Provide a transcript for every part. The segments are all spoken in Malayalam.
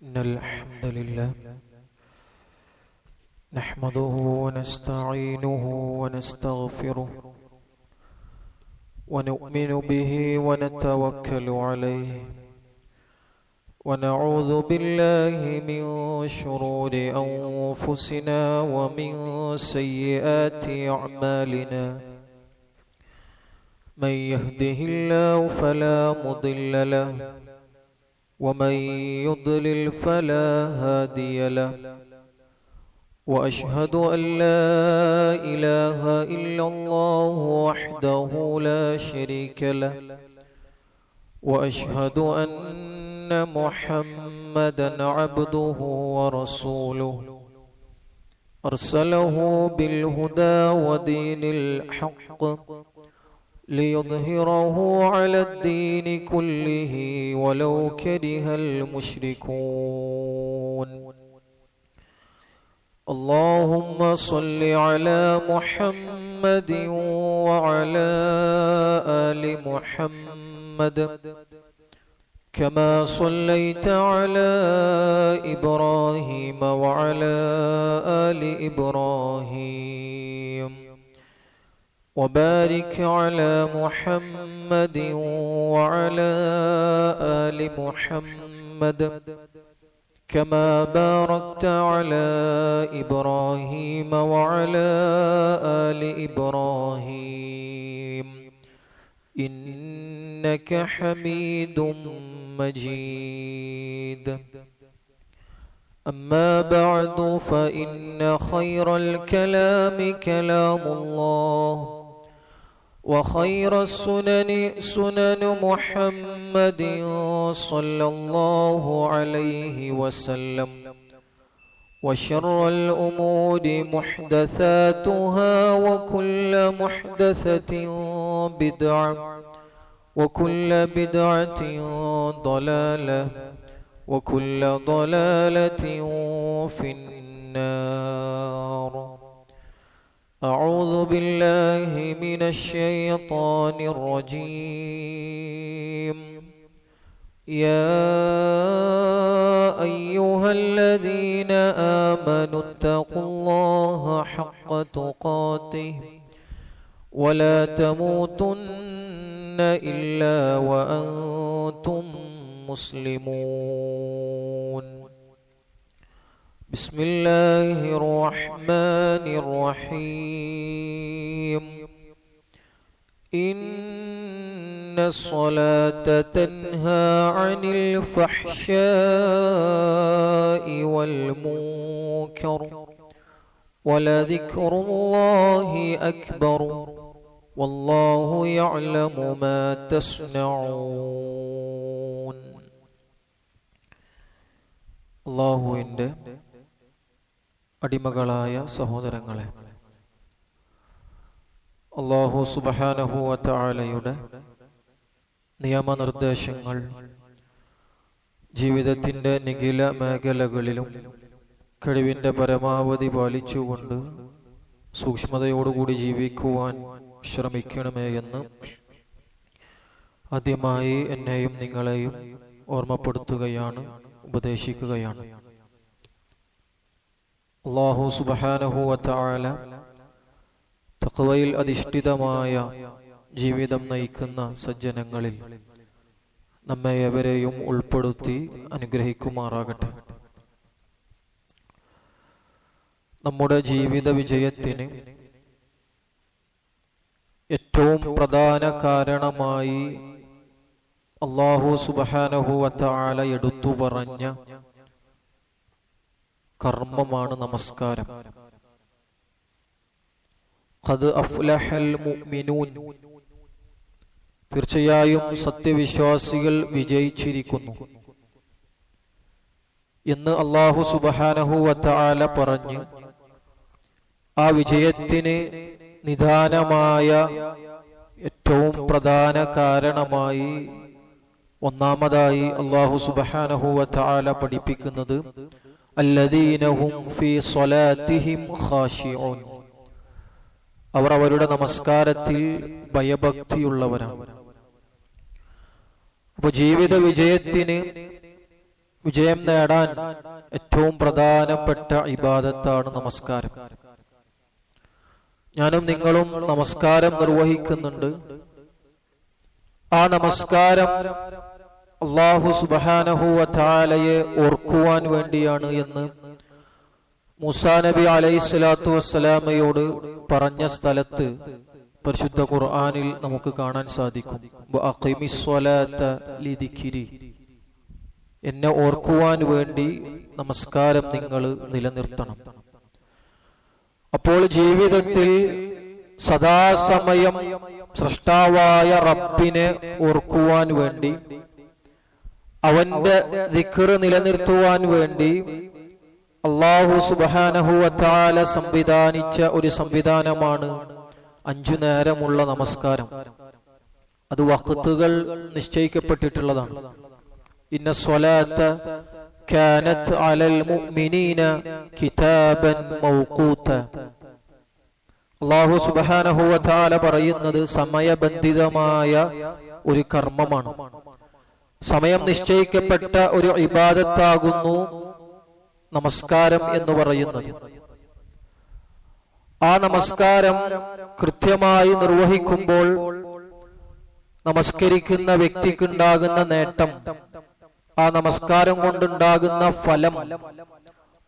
إن الحمد لله نحمده ونستعينه ونستغفره ونؤمن به ونتوكل عليه ونعوذ بالله من شرور أنفسنا ومن سيئات أعمالنا من يهده الله فلا مضل له ومن يضلل فلا هادي له وأشهد أن لا إله إلا الله وحده لا شريك له وأشهد أن محمدا عبده ورسوله أرسله بالهدى ودين الحق ليظهره على الدين كله ولو كره المشركون اللهم صل على محمد وعلى آل محمد كما صليت على إبراهيم وعلى آل إبراهيم وبارك على محمد وعلى آل محمد كما باركت على إبراهيم وعلى آل إبراهيم إنك حميد مجيد أما بعد فإن خير الكلام كلام الله وخير السنن سنن محمد صلى الله عليه وسلم وشر الأمور محدثاتها وكل محدثة بدعة وكل بدعة ضلالة وكل ضلالة في النار. أعوذ بالله من الشيطان الرجيم. يا أيها الذين آمنوا اتقوا الله حق تقاته ولا تموتن إلا وأنتم مسلمون. بسم الله الرحمن الرحيم. إن الصلاة تنهى عن الفحشاء والمنكر ولذكر الله أكبر والله يعلم ما تصنعون. അല്ലാഹുവിൻ്റെ അടിമകളായ സഹോദരങ്ങളെ, അല്ലാഹു സുബ്ഹാനഹു വ തആലയുടെ നിയമനിർദ്ദേശങ്ങൾ ജീവിതത്തിൻ്റെ നിഖില മേഖലകളിലും കഴിവിൻ്റെ പരമാവധി പാലിച്ചുകൊണ്ട് സൂക്ഷ്മതയോടുകൂടി ജീവിക്കുവാൻ ശ്രമിക്കണമേ എന്ന് ആദ്യമായി എന്നെയും നിങ്ങളെയും ഓർമ്മപ്പെടുത്തുകയാണ്, ഉപദേശിക്കുകയാണ്. അല്ലാഹു സുബ്ഹാനഹു വ തആല തഖ്വയിൽ അധിഷ്ഠിതമായ ജീവിതം നയിക്കുന്ന സജ്ജനങ്ങളിൽ നമ്മെ എവരെയും ഉൾപ്പെടുത്തി അനുഗ്രഹിക്കുമാറാകട്ടെ. നമ്മുടെ ജീവിത വിജയത്തിന് ഏറ്റവും പ്രധാന കാരണമായി അല്ലാഹു സുബ്ഹാനഹു വ തആല എടുത്തു പറഞ്ഞ കർമ്മമാണ് നമസ്കാരം. ഖദ് അഫ്ലഹൽ മുഅ്മിനൂൻ, തീർച്ചയായും സത്യവിശ്വാസികൾ വിജയിച്ചിരിക്കുന്നു എന്ന് അല്ലാഹു സുബ്ഹാനഹു വ തആല പറഞ്ഞ് ആ വിജയത്തിന് നിദാനമായ ഏറ്റവും പ്രധാന കാരണമായി ഒന്നാമതായി അല്ലാഹു സുബ്ഹാനഹു വ തആല പഠിപ്പിക്കുന്നത് അല്ലദീന ഹും ഫീ സ്വലാത്തിഹിം ഖാശിഊൻ, അവർ അവരുടെ നമസ്കാരത്തിൽ ഭയഭക്തിയുള്ളവരാണ്. അപ്പോൾ ജീവിത വിജയത്തിന് വിജയം നേടാൻ ഏറ്റവും പ്രധാനപ്പെട്ട ഇബാദത്താണ് നമസ്കാരം. ഞാനും നിങ്ങളും നമസ്കാരം നിർവഹിക്കുന്നുണ്ട്. ആ നമസ്കാരം അല്ലാഹു സുബ്ഹാനഹു വ തആലയെ ഓർക്കുവാൻ വേണ്ടിയാണ് എന്ന് മൂസാ നബി അലൈഹിസ്സലാത്തു വസ്സലാമയോട് പറഞ്ഞ സ്ഥലത്ത് പരിശുദ്ധ ഖുർആനിൽ നമുക്ക് കാണാൻ സാധിക്കും. വഅഖിമിസ്സലാത ലിദിക്രി, എന്നെ ഓർക്കുവാൻ വേണ്ടി നമസ്കാരം നിങ്ങൾ നിലനിർത്തണം. അപ്പോൾ ജീവിതത്തിൽ സദാസമയം സ്രഷ്ടാവായ റബ്ബിനെ ഓർക്കുവാൻ വേണ്ടി, അവന്റെ ദിക്ർ നിലനിർത്തുവാൻ വേണ്ടി അല്ലാഹു സുബ്ഹാനഹു വ തആല സംവിധാനിച്ച ഒരു സംവിധാനമാണ് 5 നേരമുള്ള നമസ്കാരം. അത് വഖ്തുകൾ നിശ്ചയിക്കപ്പെട്ടിട്ടുള്ളതാണ്. ഇന്ന സ്വലാത്ത കാനത് അലൽ മുഅ്മിനീന കിതാബൻ മൗഖൂത. അല്ലാഹു സുബ്ഹാനഹു വ തആല പറയുന്നത് സമയബന്ധിതമായ ഒരു കർമ്മമാണ്, സമയം നിശ്ചയിക്കപ്പെട്ട ഒരു ഇബാദത്താകുന്നു നമസ്കാരം എന്ന് പറയുന്നത്. ആ നമസ്കാരം കൃത്യമായി നിർവഹിക്കുമ്പോൾ നമസ്കരിക്കുന്ന വ്യക്തിക്കുണ്ടാകുന്ന നേട്ടം, ആ നമസ്കാരം കൊണ്ടുണ്ടാകുന്ന ഫലം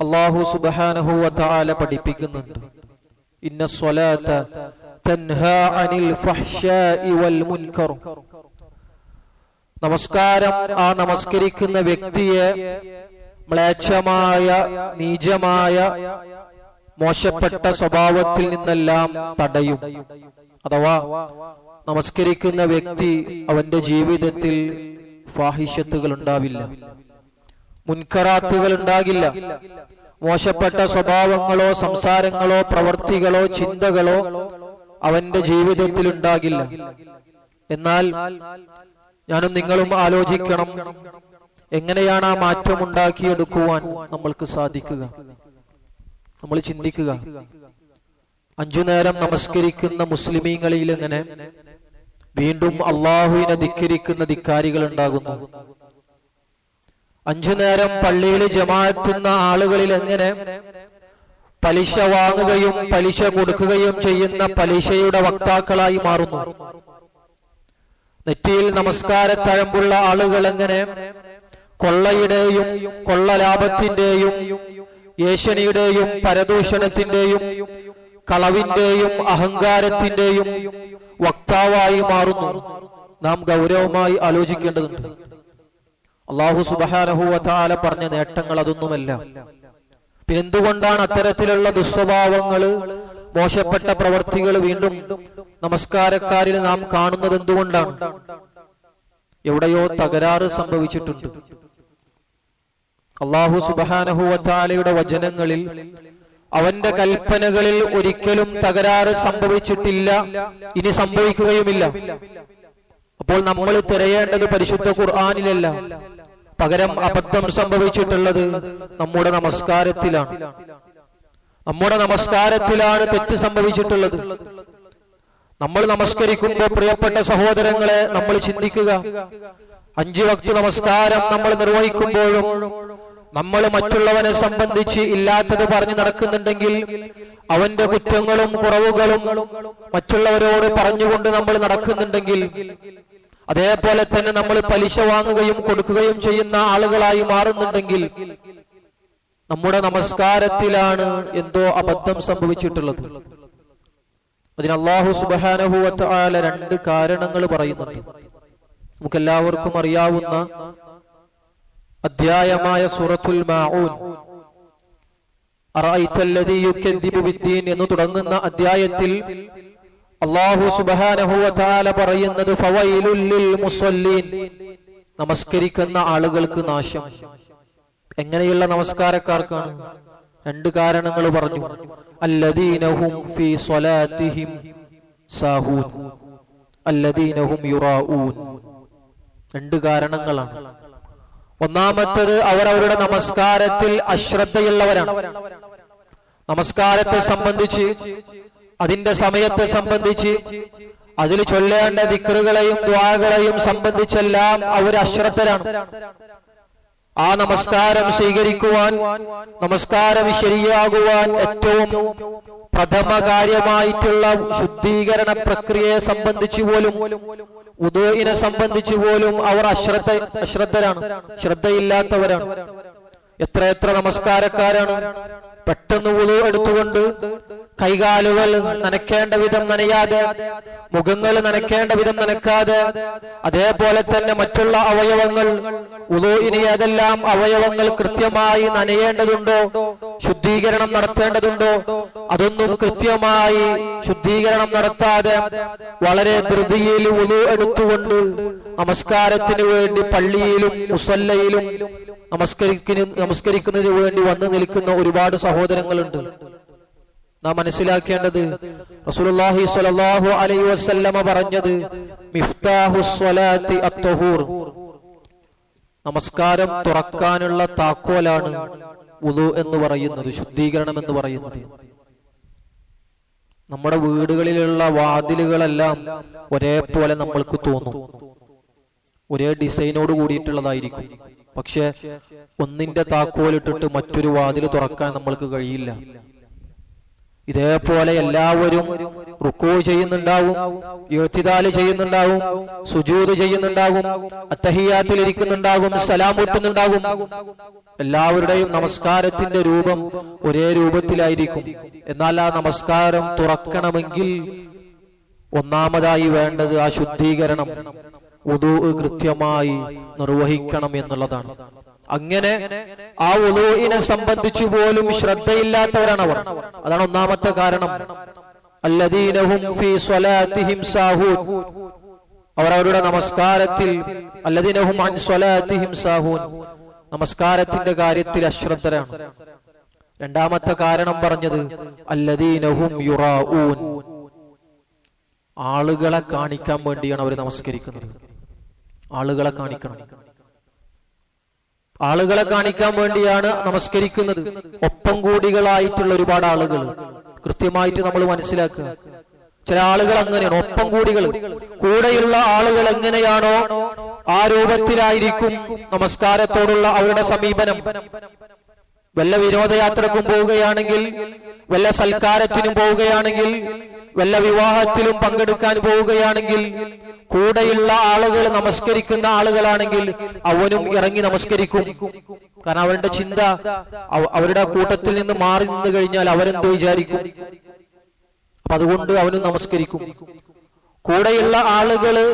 അല്ലാഹു സുബ്ഹാനഹു വ തആല പഠിപ്പിക്കുന്നുണ്ട്. ഇന്ന സ്വലാത്ത തൻഹാ അനിൽ ഫഹ്ശാഇ വൽ മുൻകർ. നമസ്കാരം ആ നമസ്കരിക്കുന്ന വ്യക്തിയെ മ്ലേച്ഛമായ, നീചമായ, മോശപ്പെട്ട സ്വഭാവത്തിൽ നിന്നെല്ലാം തടയും. അഥവാ നമസ്കരിക്കുന്ന വ്യക്തി അവന്റെ ജീവിതത്തിൽ ഫാഹിഷത്തുകൾ ഉണ്ടാവില്ല, മുൻകറാത്തുകൾ ഉണ്ടാകില്ല, മോശപ്പെട്ട സ്വഭാവങ്ങളോ സംസാരങ്ങളോ പ്രവർത്തികളോ ചിന്തകളോ അവന്റെ ജീവിതത്തിൽ ഉണ്ടാകില്ല. എന്നാൽ ഞാനും നിങ്ങളും ആലോചിക്കണം, എങ്ങനെയാണ് ആ മാറ്റം ഉണ്ടാക്കിയെടുക്കുവാൻ നമ്മൾക്ക് സാധിക്കുക? നമ്മൾ ചിന്തിക്കുക. 5 നേരം നമസ്കരിക്കുന്ന മുസ്ലിമീങ്ങളിൽ എങ്ങനെ വീണ്ടും അള്ളാഹുവിനെ ധിക്കരിക്കുന്ന ധിക്കാരികൾ ഉണ്ടാകുന്നു? 5 നേരം പള്ളിയിൽ ജമാഅത്തുന്ന ആളുകളിൽ എങ്ങനെ പലിശ വാങ്ങുകയും പലിശ കൊടുക്കുകയും ചെയ്യുന്ന പലിശയുടെ വക്താക്കളായി മാറുന്നു? നെറ്റിയിൽ നമസ്കാരത്തഴമ്പുള്ള ആളുകൾ എങ്ങനെ കൊള്ളയുടെയും കൊള്ള ലാഭത്തിന്റെയും ഏഷണിയുടെയും പരദൂഷണത്തിന്റെയും കളവിന്റെയും അഹങ്കാരത്തിന്റെയും വക്താവായി മാറുന്നു? നാം ഗൗരവമായി ആലോചിക്കേണ്ടതുണ്ട്. അല്ലാഹു സുബ്ഹാനഹു വ തആല പറഞ്ഞ നേട്ടങ്ങൾ അതൊന്നുമല്ല. പിന്നെന്തുകൊണ്ടാണ് അത്തരത്തിലുള്ള ദുസ്വഭാവങ്ങള്, മോശപ്പെട്ട പ്രവർത്തികൾ വീണ്ടും നമസ്കാരക്കാരിൽ നാം കാണുന്നത്? എന്തുകൊണ്ടാണ്? എവിടെയോ തകരാറ് സംഭവിച്ചിട്ടുണ്ട്. അല്ലാഹു സുബ്ഹാനഹു വ തആലയുടെ വചനങ്ങളിൽ, അവന്റെ കൽപ്പനകളിൽ ഒരിക്കലും തകരാറ് സംഭവിച്ചിട്ടില്ല, ഇനി സംഭവിക്കുകയുമില്ല. അപ്പോൾ നമ്മൾ തിരയേണ്ടത് പരിശുദ്ധ ഖുർആനിലല്ല, പകരം അബദ്ധം സംഭവിച്ചിട്ടുള്ളത് നമ്മുടെ നമസ്കാരത്തിലാണ്. നമ്മുടെ നമസ്കാരത്തിലാണ് തെറ്റ് സംഭവിച്ചിട്ടുള്ളത്. നമ്മൾ നമസ്കരിക്കുമ്പോൾ പ്രിയപ്പെട്ട സഹോദരങ്ങളെ, നമ്മൾ ചിന്തിക്കുക. 5 വക്ത് നമസ്കാരം നമ്മൾ നിർവഹിക്കുമ്പോഴും നമ്മൾ മറ്റുള്ളവനെ സംബന്ധിച്ച് ഇല്ലാത്തത് പറഞ്ഞു നടക്കുന്നുണ്ടെങ്കിൽ, അവന്റെ കുറ്റങ്ങളും കുറവുകളും മറ്റുള്ളവരോട് പറഞ്ഞുകൊണ്ട് നമ്മൾ നടക്കുന്നുണ്ടെങ്കിൽ, അതേപോലെ തന്നെ നമ്മൾ പലിശ വാങ്ങുകയും കൊടുക്കുകയും ചെയ്യുന്ന ആളുകളായി മാറുന്നുണ്ടെങ്കിൽ, നമ്മുടെ നമസ്കാരത്തിലാണ് എന്തോ അബദ്ധം സംഭവിച്ചിട്ടുള്ളത്. അതിന് അല്ലാഹു സുബ്ഹാനഹു വ തആല 2 കാരണങ്ങൾ പറയുന്നുണ്ട്. നമുക്കെല്ലാവർക്കും അറിയാവുന്ന അധ്യായമായ സൂറത്തുൽ മാഊൻ, അറഅയ്തല്ലദീ യുകദ്ദിബു ബിദ്ദീൻ എന്ന് തുടങ്ങുന്ന അധ്യായത്തിൽ അല്ലാഹു സുബ്ഹാനഹു വ തആല പറയുന്നത് ഫവൈലുൽ ലിൽ മുസല്ലീൻ, നമസ്കരിക്കുന്ന ആളുകൾക്ക് നാശം. എങ്ങനെയുള്ള നമസ്കാരക്കാർക്കാണ്? 2 കാരണങ്ങൾ പറഞ്ഞു. അല്ലദീനഹും ഫീ സ്വലാത്തിഹിം സാഹൂൻ അല്ലദീനഹും യുറാഊൻ. 2 കാരണങ്ങളാണ്. ഒന്നാമത്തേത്, അവർ അവരുടെ നമസ്കാരത്തിൽ അശ്രദ്ധയുള്ളവരാണ്. നമസ്കാരത്തെ സംബന്ധിച്ച്, അതിന്റെ സമയത്തെ സംബന്ധിച്ച്, അതിൽ ചൊല്ലേണ്ട ദിക്റുകളെയും ദുആകളെയും സംബന്ധിച്ചെല്ലാം അവർ അശ്രദ്ധരാണ്. ആ നമസ്കാരം സ്വീകരിക്കുവാൻ, നമസ്കാരം ശരിയാകുവാൻ ഏറ്റവും പ്രഥമ കാര്യമായിട്ടുള്ള ശുദ്ധീകരണ പ്രക്രിയയെ സംബന്ധിച്ചു പോലും, വുദൂഇനെ സംബന്ധിച്ചു പോലും അവർ അശ്രദ്ധരാണ്, ശ്രദ്ധയില്ലാത്തവരാണ്. എത്ര നമസ്കാരക്കാരാണ് പെട്ടെന്ന് വുളു എടുത്തുകൊണ്ട് കൈകാലുകൾ നനയ്ക്കേണ്ട വിധം നനയാതെ, മുഖങ്ങൾ നനയ്ക്കേണ്ട വിധം നനക്കാതെ, അതേപോലെ തന്നെ മറ്റുള്ള അവയവങ്ങൾ വുളുഇന് ഏതെല്ലാം അവയവങ്ങൾ കൃത്യമായി നനയേണ്ടതുണ്ടോ, ശുദ്ധീകരണം നടത്തേണ്ടതുണ്ടോ, അതൊന്നും കൃത്യമായി ശുദ്ധീകരണം നടത്താതെ വളരെ ധൃതിയിൽ വുളു എടുത്തുകൊണ്ട് നമസ്കാരത്തിന് വേണ്ടി പള്ളിയിലും മുസല്ലയിലും നമസ്കരിക്കുന്നതിന് വേണ്ടി വന്നു നിൽക്കുന്ന ഒരുപാട് സഹോദരങ്ങളുണ്ട്. നാം മനസ്സിലാക്കേണ്ടത് റസൂലുള്ളാഹി സ്വല്ലല്ലാഹു അലൈഹി വസല്ലമ പറഞ്ഞത് മിഫ്താഹുസ് സ്വലാത്തി അത്ത്വഹൂർ, നമസ്കാരം തുറക്കാനുള്ള താക്കോലാണ് വുളു എന്ന് പറയുന്നത്, ശുദ്ധീകരണം എന്ന് പറയുന്നത്. നമ്മുടെ വീടുകളിലുള്ള വാതിലുകളെല്ലാം ഒരേപോലെ നമ്മൾക്ക് തോന്നും, ഒരേ ഡിസൈനോട് കൂടിയിട്ടുള്ളതായിരിക്കും. പക്ഷെ ഒന്നിന്റെ താക്കോലിട്ടിട്ട് മറ്റൊരു വാതിൽ തുറക്കാൻ നമ്മൾക്ക് കഴിയില്ല. ഇതേപോലെ എല്ലാവരും റുക്കൂ ചെയ്യുന്നുണ്ടാവും, ഇഅ്തിദാല് ചെയ്യുന്നുണ്ടാവും, സുജൂദ് ചെയ്യുന്നുണ്ടാവും, അത്തഹിയാത്തിൽ ഇരിക്കുന്നുണ്ടാകും, സലാം വീട്ടുന്നുണ്ടാകും. എല്ലാവരുടെയും നമസ്കാരത്തിന്റെ രൂപം ഒരേ രൂപത്തിലായിരിക്കും. എന്നാൽ ആ നമസ്കാരം തുറക്കണമെങ്കിൽ ഒന്നാമതായി വേണ്ടത് ആ ശുദ്ധീകരണം, വുദൂ കൃത്യമായി നിർവഹിക്കണം എന്നുള്ളതാണ്. അങ്ങനെ ആ വുളൂഇനെ സംബന്ധിച്ചു പോലും ശ്രദ്ധയില്ലാത്തവരാണ് അവർ. അതാണ് ഒന്നാമത്തെ കാരണം. അല്ലദീന ഹും ഫീ സ്വലാത്തിഹിം സാഹൂൻ, അവർ അവരുടെ നമസ്കാരത്തിൽ, അല്ലദീന ഹും അൻ സ്വലാത്തിഹിം സാഹൂൻ, നമസ്കാരത്തിന്റെ കാര്യത്തിൽ അശ്രദ്ധരാണ്. രണ്ടാമത്തെ കാരണം പറഞ്ഞത് അല്ലദീന ഹും യുറാഊൻ, ആളുകളെ കാണിക്കാൻ വേണ്ടിയാണ് അവർ നമസ്കരിക്കുന്നത്. ആളുകളെ കാണിക്കണം, ആളുകളെ കാണിക്കാൻ വേണ്ടിയാണ് നമസ്കരിക്കുന്നത്. ഒപ്പം കൂടികളായിട്ടുള്ള ഒരുപാട് ആളുകൾ കൃത്യമായിട്ട് നമ്മൾ മനസ്സിലാക്കുക. ചില ആളുകൾ അങ്ങനെയാണ്, ഒപ്പം കൂടികൾ. കൂടെയുള്ള ആളുകൾ എങ്ങനെയാണോ ആ രൂപത്തിലായിരിക്കും നമസ്കാരത്തോടുള്ള അവരുടെ സമീപനം. വല്ല വിനോദയാത്രക്കും പോവുകയാണെങ്കിൽ, വല്ല സൽക്കാരത്തിനും പോവുകയാണെങ്കിൽ, വല്ല വിവാഹത്തിലും പങ്കെടുക്കാൻ പോവുകയാണെങ്കിൽ, കൂടെയുള്ള ആളുകൾ നമസ്കരിക്കുന്ന ആളുകളാണെങ്കിൽ അവനും ഇറങ്ങി നമസ്കരിക്കും. കാരണം അവരുടെ ചിന്ത അവരുടെ കൂട്ടത്തിൽ നിന്ന് മാറി നിന്ന് കഴിഞ്ഞാൽ അവരെന്തോ വിചാരിക്കും. അപ്പൊ അതുകൊണ്ട് അവനും നമസ്കരിക്കും. കൂടെയുള്ള ആളുകള്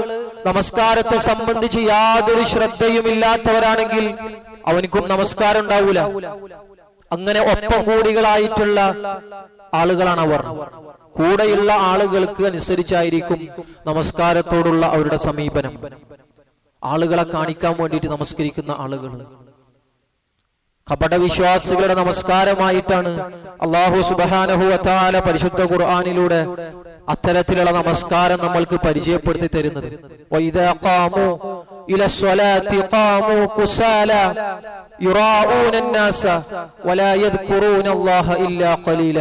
നമസ്കാരത്തെ സംബന്ധിച്ച് യാതൊരു ശ്രദ്ധയും ഇല്ലാത്തവരാണെങ്കിൽ അവനിക്കും നമസ്കാരം ഉണ്ടാവൂല. അങ്ങനെ ഒപ്പം കൂടികളായിട്ടുള്ള ആളുകളാണ് അവർ. കൂടെയുള്ള ആളുകൾക്ക് അനുസരിച്ചായിരിക്കും നമസ്കാരത്തോടുള്ള അവരുടെ സമീപനം. ആളുകളെ കാണിക്കാൻ വേണ്ടിയിട്ട് നമസ്കരിക്കുന്ന ആളുകൾ കപടവിശ്വാസികളുടെ നമസ്കാരമായിട്ടാണ് അല്ലാഹു സുബ്ഹാനഹു വ തആല പരിശുദ്ധ ഖുർആനിലൂടെ അത്തരത്തിലുള്ള നമസ്കാരം നമ്മൾക്ക് പരിചയപ്പെടുത്തി തരുന്നത്. വഇദാ ഖാമു ഇലസ്സലാത്തി ഖാമു കുസാല യുറാഊന അന്നാസ വലാ യദ്കുറൂന അല്ലാഹ ഇല്ലാ ഖലീല.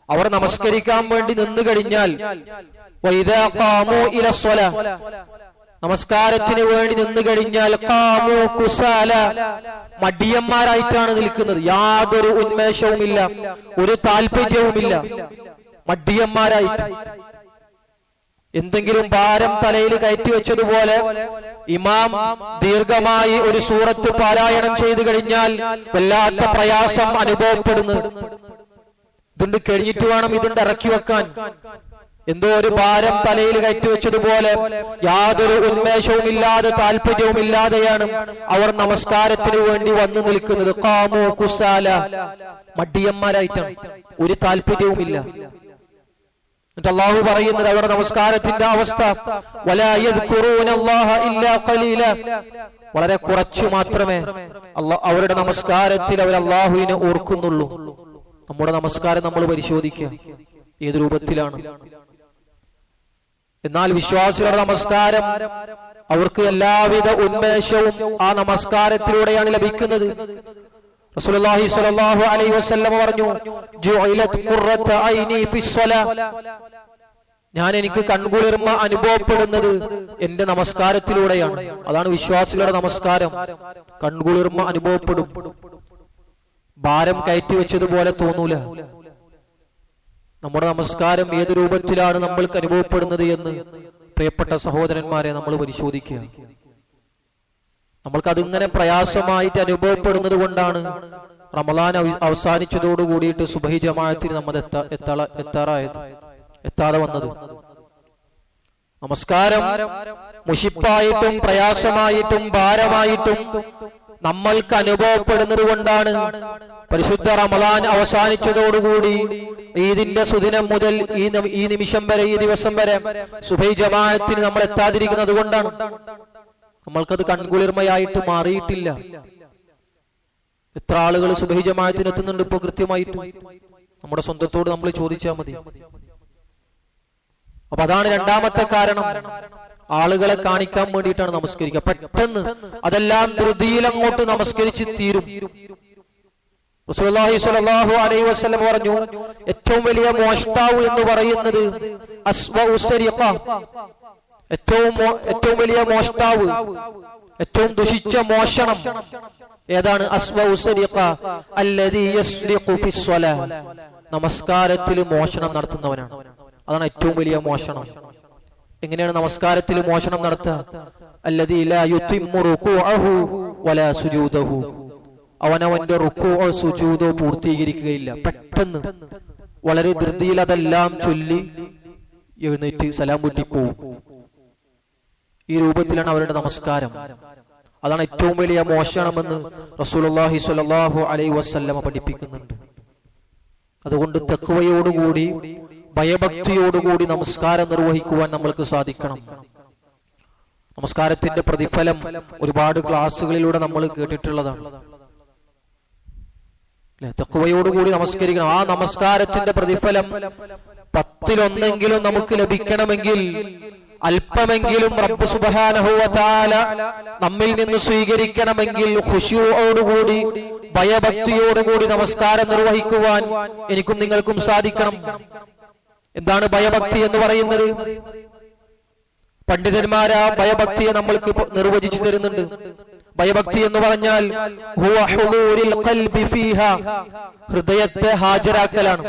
അവർ നമസ്കരിക്കാൻ വേണ്ടി നിന്നു കഴിഞ്ഞാൽ, വഇദാ ഖാമു ഇലസ്സലാ, നമസ്കാരത്തിന് വേണ്ടി നിന്നു കഴിഞ്ഞാൽ, ഖാമു കുസാല, മടിയന്മാരായിട്ടാണ് നിൽക്കുന്നത്. യാതൊരു ഉന്മേഷവുമില്ല, ഒരു താല്പര്യവുമില്ല, മടിയന്മാരായിട്ട്. എന്തെങ്കിലും ഭാരം തലയിൽ കയറ്റി വെച്ചതുപോലെ ഇമാം ദീർഘമായി ഒരു സൂറത്ത് പാരായണം ചെയ്തു കഴിഞ്ഞാൽ വല്ലാത്ത പ്രയാസം അനുഭവപ്പെടുന്നു. ഇതുണ്ട് കഴിഞ്ഞിട്ട് വേണം ഇതുണ്ട് ഇറക്കി വെക്കാൻ. എന്തോ ഒരു ഭാരം തലയിൽ കയറ്റി വെച്ചതുപോലെ യാതൊരു ഉന്മേഷവും ഇല്ലാതെ താല്പര്യവും ഇല്ലാതെയാണ് അവർ നമസ്കാരത്തിന് വേണ്ടി വന്നു നിൽക്കുന്നത്. ഖാമു കുസാല, മടിയന്മാരായിട്ടാണ്, ഒരു താല്പര്യവുമില്ല. എന്നിട്ട് അല്ലാഹു പറയുന്നത് അവരുടെ നമസ്കാരത്തിന്റെ അവസ്ഥ, വലാ യദ്കുറൂന അല്ലാഹ ഇല്ലാ ഖലീല, വളരെ കുറച്ചു മാത്രമേ അവരുടെ നമസ്കാരത്തിൽ അവർ അല്ലാഹുവിനെ ഓർക്കുന്നുള്ളൂ. നമ്മുടെ നമസ്കാരം നമ്മൾ പരിശോധിക്കുക, ഏത് രൂപത്തിലാണ്. എന്നാൽ വിശ്വാസികളുടെ നമസ്കാരം അവർക്ക് എല്ലാവിധ ഉന്മേഷവും ആ നമസ്കാരത്തിലൂടെയാണ് ലഭിക്കുന്നത്. റസൂലുള്ളാഹി സ്വല്ലല്ലാഹു അലൈഹി വസല്ലം പറഞ്ഞു, ജുഇലത് ഖുർറത ഐനി ഫിസ്സലാ, ഞാൻ എനിക്ക് കൺകുളിർമ അനുഭവപ്പെടുന്നത് എന്റെ നമസ്കാരത്തിലൂടെയാണ്. അതാണ് വിശ്വാസികളുടെ നമസ്കാരം. കൺകുളിർമ അനുഭവപ്പെടും. ഭാരം കയറ്റി വെച്ചതുപോലെ തോന്നൂല. നമ്മുടെ നമസ്കാരം ഏത് രൂപത്തിലാണ് നമ്മൾക്ക് അനുഭവപ്പെടുന്നത് എന്ന് പ്രിയപ്പെട്ട സഹോദരന്മാരെ നമ്മൾ പരിശോധിക്കുക. നമ്മൾക്ക് അതിങ്ങനെ പ്രയാസമായിട്ട് അനുഭവപ്പെടുന്നത് കൊണ്ടാണ് റമളാൻ അവസാനിച്ചതോടുകൂടിയിട്ട് സുബഹി ജമാഅത്തിന് നമ്മൾ എത്താതെ വന്നത്. നമസ്കാരം മുഷിപ്പായിട്ടും പ്രയാസമായിട്ടും ഭാരമായിട്ടും നമ്മൾക്ക് അനുഭവപ്പെടുന്നത് കൊണ്ടാണ് പരിശുദ്ധ റമളാൻ അവസാനിച്ചതോടുകൂടി ഈദിന്റെ സുദിനം മുതൽ ഈ നിമിഷം വരെ, ഈ ദിവസം വരെ സുബഹി ജമാഅത്തിന് നമ്മൾ എത്താതിരിക്കുന്നത് കൊണ്ടാണ്. നമ്മൾക്കത് കൺകുളിർമയായിട്ട് മാറിയിട്ടില്ല. എത്ര ആളുകൾ സുബഹി ജമാഅത്തിന് എത്തുന്നുണ്ട് ഇപ്പൊ കൃത്യമായിട്ട്? നമ്മുടെ സ്വന്തത്തോട് നമ്മൾ ചോദിച്ചാൽ മതി. അപ്പൊ അതാണ് രണ്ടാമത്തെ കാരണം. ആളുകളെ കാണിക്കാൻ വേണ്ടിയിട്ടാണ് നമസ്കരിക്കുക. പെട്ടെന്ന് അതെല്ലാം ധൃതിയിൽ അങ്ങോട്ട് നമസ്കരിച്ച് തീരും. റസൂലുള്ളാഹി സ്വല്ലല്ലാഹു അലൈഹി വസല്ലം പറഞ്ഞു, ഏറ്റവും വലിയ മോഷ്ടാവ് എന്ന് പറയുന്നത് അസ്വഉ സരിഖ, ഏറ്റവും വലിയ മോഷ്ടാവ്, ഏറ്റവും ദുഷിച്ച മോഷണം ഏതാണ്? അസ്വഉ സരിഖ അല്ലദീ യസ്രിഖു ഫിസ്സലാ, നമസ്കാരത്തിൽ മോഷണം നടത്തുന്നവനാണ്. അതാണ് ഏറ്റവും വലിയ മോഷണം. എങ്ങനെയാണ് നമസ്കാരത്തിൽ മോഷണം നടത്തുക? അല്ലദീ ലാ യുതിമ്മു റുകൂഅഹു വലാ സുജൂദഹു, അവനവന്റെ റുകൂഅോ സുജൂദോ പൂർത്തീകരിക്കുകയില്ല. പെട്ടെന്ന് വളരെ ധൃതിയിൽ അതെല്ലാം ചൊല്ലി എഴുന്നേറ്റ് സലാം വീട്ടി പോവും. ഈ രൂപത്തിലാണ് അവരുടെ നമസ്കാരം. അതാണ് ഏറ്റവും വലിയ മോഷണമെന്ന് റസൂലുള്ളാഹി സ്വല്ലല്ലാഹു അലൈഹി വസല്ലം പഠിപ്പിക്കുന്നുണ്ട്. അതുകൊണ്ട് തഖ്വയോടുകൂടി ഭയഭക്തിയോടുകൂടി നമസ്കാരം നിർവഹിക്കുവാൻ നമ്മൾക്ക് സാധിക്കണം. നമസ്കാരത്തിന്റെ പ്രതിഫലം ഒരുപാട് ക്ലാസ്സുകളിലൂടെ നമ്മൾ കേട്ടിട്ടുള്ളതാണ്. തഖ്വയോടുകൂടി നമസ്കരിക്കണം. ആ നമസ്കാരത്തിന്റെ പ്രതിഫലം 10-1 നമുക്ക് ലഭിക്കണമെങ്കിൽ, അല്പമെങ്കിലും റബ്ബ് സുബ്ഹാനഹു വ തആല നമ്മിൽ നിന്ന് സ്വീകരിക്കണമെങ്കിൽ ഖുശൂഅോടുകൂടി ഭയഭക്തിയോടുകൂടി നമസ്കാരം നിർവഹിക്കുവാൻ എനിക്കും നിങ്ങൾക്കും സാധിക്കണം. എന്താണ് ഭയഭക്തി എന്ന് പറയുന്നത്? പണ്ഡിതന്മാരാ ഭയഭക്തിയെ നമ്മൾക്ക് നിർവചിച്ചു തരുന്നുണ്ട്. ഭയഭക്തി എന്ന് പറഞ്ഞാൽ ഹുവ ഹുളൂരിൽ ഖൽബി ഫീഹാ, ഹൃദയത്തെ ഹാജരാക്കലാണ്.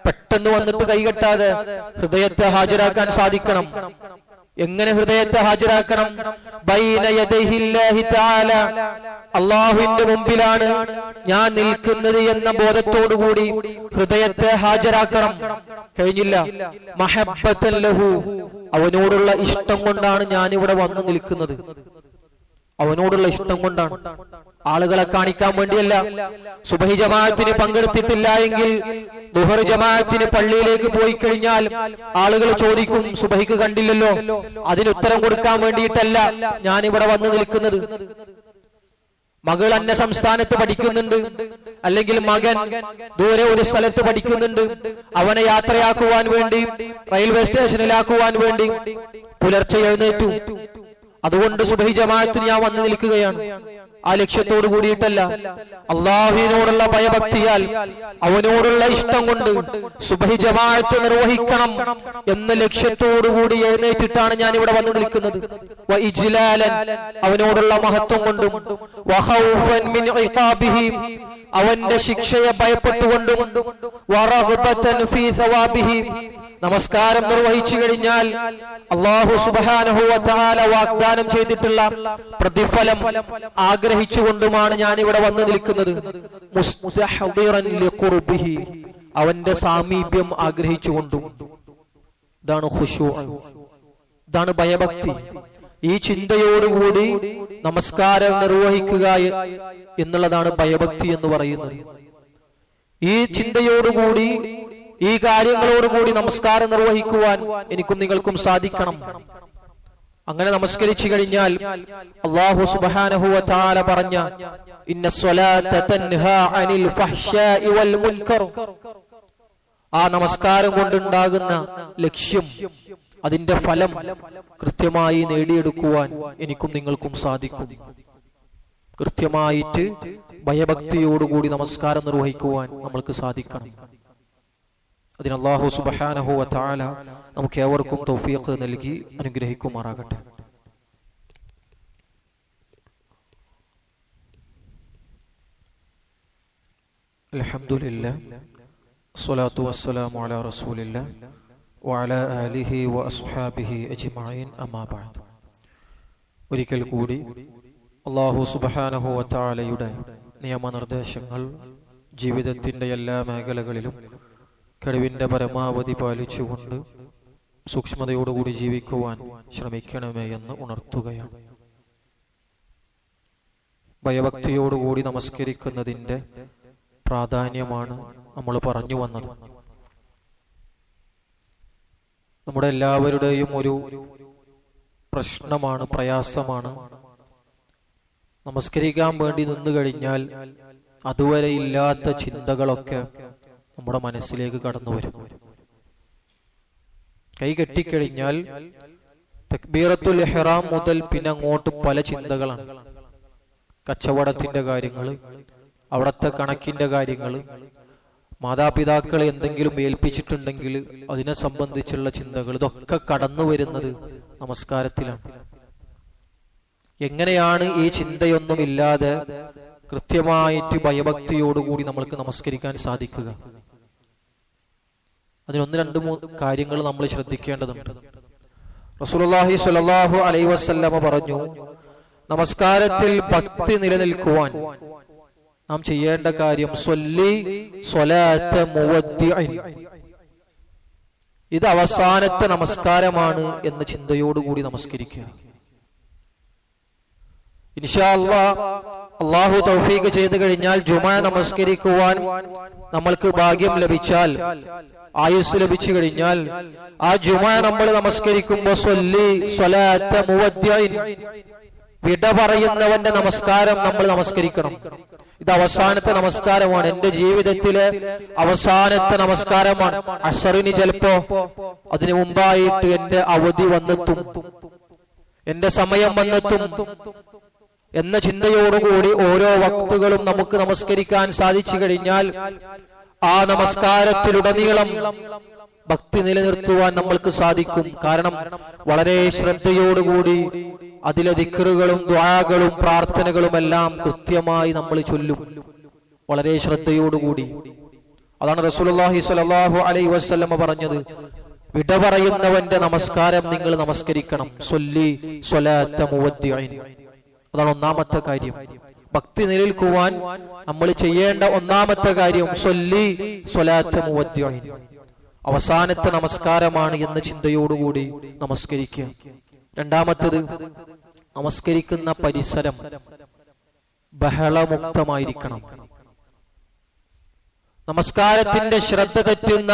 പെട്ടെന്ന് വന്നിട്ട് കൈകെട്ടാതെ ഹൃദയത്തെ ഹാജരാക്കാൻ സാധിക്കണം. എങ്ങനെ ഹൃദയത്തെ ഹാജരാക്കണം? ബൈന യദൈഹില്ലാഹി തആല, അല്ലാഹുവിന്റെ മുമ്പിലാണ് ഞാൻ നിൽക്കുന്നത് എന്ന ബോധത്തോടുകൂടി ഹൃദയത്തെ ഹാജരാക്കണം. കഴിഞ്ഞില്ല, മഹബ്ബത്തൻ ലഹു, അവനോടുള്ള ഇഷ്ടം കൊണ്ടാണ് ഞാൻ ഇവിടെ വന്ന് നിൽക്കുന്നത്. അവനോടുള്ള ഇഷ്ടം കൊണ്ടാണ്, ആളുകളെ കാണിക്കാൻ വേണ്ടിയല്ല. സുബഹി ജമാഅത്തിന് പങ്കെടുത്തിട്ടില്ല എങ്കിൽ ദുഹർ ജമാഅത്തിന് പള്ളിയിലേക്ക് പോയി കഴിഞ്ഞാൽ ആളുകൾ ചോദിക്കും, സുബഹിക്ക് കണ്ടില്ലല്ലോ. അതിനുത്തരം കൊടുക്കാൻ വേണ്ടിയിട്ടല്ല ഞാൻ ഇവിടെ വന്ന് നിൽക്കുന്നത്. മകൾ അന്യ സംസ്ഥാനത്ത് പഠിക്കുന്നുണ്ട്, അല്ലെങ്കിൽ മകൻ ദൂരെ ഒരു സ്ഥലത്ത് പഠിക്കുന്നുണ്ട്. അവനെ യാത്രയാക്കുവാൻ വേണ്ടി, റെയിൽവേ സ്റ്റേഷനിലാക്കുവാൻ വേണ്ടി പുലർച്ചെ എഴുന്നേറ്റു. അതുകൊണ്ട് സുബഹി ജമാഅത്തിന് ഞാൻ വന്നു നിൽക്കുകയാണ്. ആ ലക്ഷ്യത്തോട് കൂടിയിട്ടല്ല. അള്ളാഹുവിനോടുള്ള ഭയഭക്തിയാൽ, അവനോടുള്ള ഇഷ്ടം കൊണ്ട് സുബഹി ജമാഅത്ത് നിർവഹിക്കണം എന്ന ലക്ഷ്യത്തോടുകൂടി എഴുന്നേറ്റിട്ടാണ് ഞാൻ ഇവിടെ വന്നു നിൽക്കുന്നത്. വ ഇജ്ലാലൻ, അവനോടുള്ള മഹത്വം കൊണ്ടും, വ ഖൗഫൻ മിൻ ഇഖാബിഹി, അവന്റെ ശിക്ഷയെ ഭയപ്പെട്ടുകൊണ്ടും, വ റഗ്ബതൻ ഫീ സവാബിഹി, നമസ്കാരം നിർവഹിച്ചു കഴിഞ്ഞാൽ അല്ലാഹു സുബ്ഹാനഹു വ തആല വാഗ്ദാനം ചെയ്തിട്ടുള്ള പ്രതിഫലം ആഗ്രഹിച്ചുകൊണ്ടുമാണ് ഞാൻ ഇവിടെ വന്നു നിൽക്കുന്നത്. മുസ്തഹദിറൻ ലിഖുർബിഹി, അവന്റെ സാമീപ്യം ആഗ്രഹിച്ചുകൊണ്ടും. ഇതാണ് ഖുശൂ, ഇതാണ് ഭയഭക്തി. ഈ ചിന്തയോടുകൂടി നമസ്കാരം നിർവഹിക്കുക എന്നുള്ളതാണ് ഭയഭക്തി എന്ന് പറയുന്നത്. ഈ ചിന്തയോടുകൂടി, ഈ കാര്യങ്ങളോടുകൂടി നമസ്കാരം നിർവഹിക്കുവാൻ എനിക്കും നിങ്ങൾക്കും സാധിക്കണം. അങ്ങനെ നമസ്കരിച്ചു കഴിഞ്ഞാൽ അല്ലാഹു സുബ്ഹാനഹു വ തആല പറഞ്ഞ ഇന്നസ്സലാത തൻഹാ അനിൽ ഫഹ്ശാഇ വൽ മുൻകർ, ആ നമസ്കാരം കൊണ്ടുണ്ടാകുന്ന ലക്ഷ്യം, അതിന്റെ ഫലം കൃത്യമായി നേടിയെടുക്കുവാൻ എനിക്കും നിങ്ങൾക്കും സാധിക്കും. കൃത്യമായിട്ട് ഭയഭക്തിയോടുകൂടി നമസ്കാരം നിർവഹിക്കുവാൻ നമ്മൾക്ക് സാധിക്കണം. അതിന് അല്ലാഹു സുബ്ഹാനഹു വ തആല നമുക്ക് ഏവർക്കും തൗഫീഖ് നൽകി അനുഗ്രഹിക്കുമാറാകട്ടെ. അൽഹംദുലില്ലാഹ് സ്വലാത്തു വസ്സലാമു അലാ റസൂലില്ലാഹ് വഅലാ ആലിഹി വഅസ്ഹാബിഹി അജ്മഈൻ അമ്മാ ബഅദ്. ഒരിക്കൽ കൂടി അല്ലാഹു സുബ്ഹാനഹു വ തആലയുടെ നിയമനിർദ്ദേശങ്ങൾ ജീവിതത്തിന്റെ എല്ലാ മേഖലകളിലും കഴിവിന്റെ പരമാവധി പാലിച്ചുകൊണ്ട് സൂക്ഷ്മതയോടുകൂടി ജീവിക്കുവാൻ ശ്രമിക്കണമേ എന്ന് ഉണർത്തുകയാണ്. ഭയഭക്തിയോടുകൂടി നമസ്കരിക്കുന്നതിന്റെ പ്രാധാന്യമാണ് നമ്മൾ പറഞ്ഞു വന്നത്. നമ്മുടെ എല്ലാവരുടെയും ഒരു പ്രശ്നമാണ്, പ്രയാസമാണ്. നമസ്കരിക്കാൻ വേണ്ടി നിന്നു കഴിഞ്ഞാൽ അതുവരെ ഇല്ലാത്ത ചിന്തകളൊക്കെ നമ്മുടെ മനസ്സിലേക്ക് കടന്നു വരും. കൈ കെട്ടിക്കഴിഞ്ഞാൽ തക്ബീറത്തുൽ ഇഹ്റാം മുതൽ പിന്നെ അങ്ങോട്ട് പല ചിന്തകളാണ്. കച്ചവടത്തിന്റെ കാര്യങ്ങൾ, അവിടത്തെ കണക്കിന്റെ കാര്യങ്ങൾ, മാതാപിതാക്കളെ എന്തെങ്കിലും ഏൽപ്പിച്ചിട്ടുണ്ടെങ്കിൽ അതിനെ സംബന്ധിച്ചുള്ള ചിന്തകൾ, ഇതൊക്കെ കടന്നു വരുന്നത് നമസ്കാരത്തിലാണ്. എങ്ങനെയാണ് ഈ ചിന്തയൊന്നുമില്ലാതെ കൃത്യമായിട്ട് ഭയഭക്തിയോടുകൂടി നമ്മൾക്ക് നമസ്കരിക്കാൻ സാധിക്കുക? അതിനൊന്ന് രണ്ട് മൂന്ന് കാര്യങ്ങൾ നമ്മൾ ശ്രദ്ധിക്കേണ്ടതുണ്ട്. റസൂലുള്ളാഹി സ്വല്ലല്ലാഹു അലൈഹി വസല്ലമ പറഞ്ഞു, നമസ്കാരത്തിൽ ഭക്തി നിലനിൽക്കുവാൻ നാം ചെയ്യേണ്ട കാര്യം സ്വല്ലി സ്വലാത്ത മുവദ്ദിഇൻ, ഇത് അവസാനത്തെ നമസ്കാരമാണ് എന്ന ചിന്തയോടുകൂടി നമസ്കരിക്കുക. ഇൻഷാ അല്ലാഹ് അല്ലാഹു തൗഫീഖ് ചെയ്തു കഴിഞ്ഞാൽ ജുമുഅ നമസ്കരിക്കുവാൻ നമ്മൾക്ക് ഭാഗ്യം ലഭിച്ചാൽ, ആയുസ് ലഭിച്ചു കഴിഞ്ഞാൽ, ആ ജുമുഅ നമ്മൾ നമസ്കരിക്കുമ്പോൾ സ്വല്ലി സ്വലാത്ത മുവദ്ദിഇൻ, വിട പറയുന്നവന്റെ നമസ്കാരം നമ്മൾ നമസ്കരിക്കണം. ഇത് അവസാനത്തെ നമസ്കാരമാണ്, എന്റെ ജീവിതത്തിലെ അവസാനത്തെ നമസ്കാരമാണ്. അസറിന് ചിലപ്പോ അതിനു മുമ്പായിട്ട് എന്റെ അവധി വന്നെത്തും, എന്റെ സമയം വന്നെത്തും എന്ന ചിന്തയോടുകൂടി ഓരോ വക്തുകളും നമുക്ക് നമസ്കരിക്കാൻ സാധിച്ചു കഴിഞ്ഞാൽ ആ നമസ്കാരത്തിലുടനീളം ഭക്തി നിലനിർത്തുവാൻ നമ്മൾക്ക് സാധിക്കും. കാരണം വളരെ ശ്രദ്ധയോടുകൂടി അതിലെ ദിക്റുകളും ദുആകളും പ്രാർത്ഥനകളും എല്ലാം കൃത്യമായി നമ്മൾ ചൊല്ലും, വളരെ ശ്രദ്ധയോടുകൂടി. അതാണ് റസൂലുള്ളാഹി സ്വല്ലല്ലാഹു അലൈഹി വസല്ലമ പറഞ്ഞത്, വിട പറയുന്നവന്റെ നമസ്കാരം നിങ്ങൾ നമസ്കരിക്കണം. സ്വല്ലി സ്വലാത്ത മുവദ്ദിഇൻ, അതാണ് ഒന്നാമത്തെ കാര്യം. ഭക്തി നിലനിൽക്കുവാൻ നമ്മൾ ചെയ്യേണ്ട ഒന്നാമത്തെ കാര്യം സ്വല്ലി സ്വലാത്ത മുവദ്ദിഇൻ, അവസാനത്തെ നമസ്കാരമാണ് എന്ന ചിന്തയോടുകൂടി നമസ്കരിക്കുക. രണ്ടാമത്തത്, നമസ്കരിക്കുന്ന പരിസരം ബഹളമുക്തമായിരിക്കണം. നമസ്കാരത്തിന്റെ ശ്രദ്ധ തെറ്റുന്ന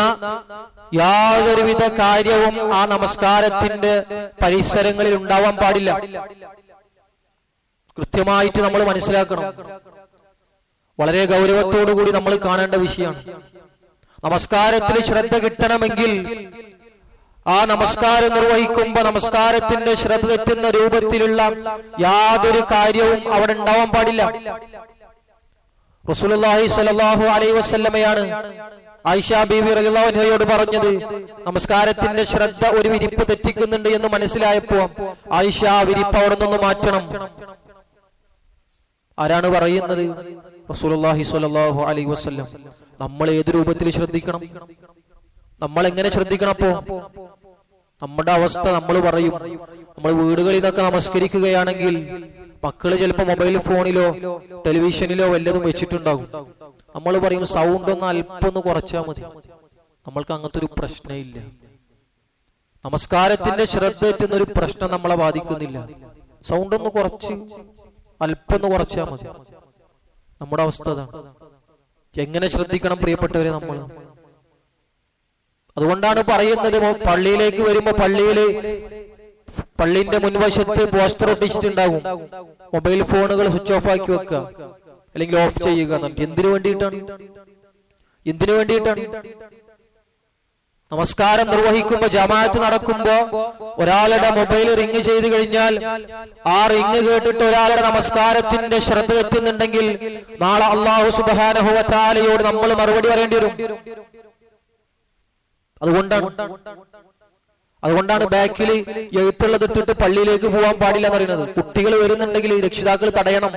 യാതൊരുവിധ കാര്യവും ആ നമസ്കാരത്തിന്റെ പരിസരങ്ങളിൽ ഉണ്ടാവാൻ പാടില്ല. കൃത്യമായിട്ട് നമ്മൾ മനസ്സിലാക്കണം. വളരെ ഗൗരവത്തോടുകൂടി നമ്മൾ കാണേണ്ട വിഷയമാണ്. നമസ്കാരത്തിൽ ശ്രദ്ധ കിട്ടണമെങ്കിൽ ആ നമസ്കാരം നിർവഹിക്കുമ്പോൾ നമസ്കാരത്തിന്റെ ശ്രദ്ധ തെറ്റുന്ന രൂപത്തിലുള്ള യാതൊരു കാര്യവും അവിടെ ഉണ്ടാവാൻ പാടില്ല. റസൂലുള്ളാഹി സ്വല്ലല്ലാഹു അലൈഹി വസല്ലമയാണ് ആയിഷ ബീവി റളിയല്ലാഹു അൻഹയോട് പറഞ്ഞത്, നമസ്കാരത്തിന്റെ ശ്രദ്ധ ഒരു വിരിപ്പ് തെറ്റിക്കുന്നുണ്ട് എന്ന് മനസ്സിലായപ്പോ ആയിഷ ആ വിരിപ്പ് അവിടെ നിന്ന് മാറ്റണം. ആരാണ് പറയുന്നത്? റസൂലുള്ളാഹി സ്വല്ലല്ലാഹു അലൈഹി വസല്ലം. നമ്മൾ ഏത് രൂപത്തിൽ ശ്രദ്ധിക്കണം? നമ്മൾ എങ്ങനെ ശ്രദ്ധിക്കണം? അപ്പോ നമ്മുടെ അവസ്ഥ നമ്മൾ പറയും, നമ്മൾ വീടുകളിൽ നിന്നൊക്കെ നമസ്കരിക്കുകയാണെങ്കിൽ മക്കള് ചിലപ്പോ മൊബൈൽ ഫോണിലോ ടെലിവിഷനിലോ വല്ലതും വെച്ചിട്ടുണ്ടാകും. നമ്മൾ പറയും സൗണ്ട് ഒന്ന് അല്പൊന്ന് കുറച്ചാൽ മതി. നമ്മൾക്ക് അങ്ങനത്തെ ഒരു പ്രശ്നമില്ല. നമസ്കാരത്തിന്റെ ശ്രദ്ധ എത്തുന്ന ഒരു പ്രശ്നം നമ്മളെ ബാധിക്കുന്നില്ല. സൗണ്ട് ഒന്ന് കുറച്ച് അല്പൊന്ന് കുറച്ചാൽ മതി. നമ്മുടെ അവസ്ഥ അതാണ്. എങ്ങനെ ശ്രദ്ധിക്കണം പ്രിയപ്പെട്ടവരെ നമ്മൾ? അതുകൊണ്ടാണ് പറയുന്നത്, പള്ളിയിലേക്ക് വരുമ്പോ പള്ളിന്റെ മുൻവശത്ത് പോസ്റ്റർ ഒട്ടിച്ചിട്ടുണ്ടാകും, മൊബൈൽ ഫോണുകൾ സ്വിച്ച് ഓഫ് ആക്കി വെക്കുക അല്ലെങ്കിൽ ഓഫ് ചെയ്യുക. എന്തിനു വേണ്ടിയിട്ടാണ്? നമസ്കാരം നിർവഹിക്കുമ്പോ ജമാഅത്ത് നടക്കുമ്പോ ഒരാളുടെ മൊബൈൽ റിങ് ചെയ്ത് കഴിഞ്ഞാൽ ആ റിങ് കേട്ടിട്ട് ഒരാളുടെ നമസ്കാരത്തിന്റെ ശ്രദ്ധ തെറ്റുന്നുണ്ടെങ്കിൽ നാളെ അല്ലാഹു സുബ്ഹാനഹു വ തആലയോട് നമ്മൾ മറുപടി പറയേണ്ടി വരും. അതുകൊണ്ടാണ് ബാക്കിൽ എഴുത്തുള്ളത് ഇട്ടിട്ട് പള്ളിയിലേക്ക് പോകാൻ പാടില്ല എന്ന് പറയുന്നത്. കുട്ടികൾ വരുന്നുണ്ടെങ്കിൽ രക്ഷിതാക്കൾ തടയണം.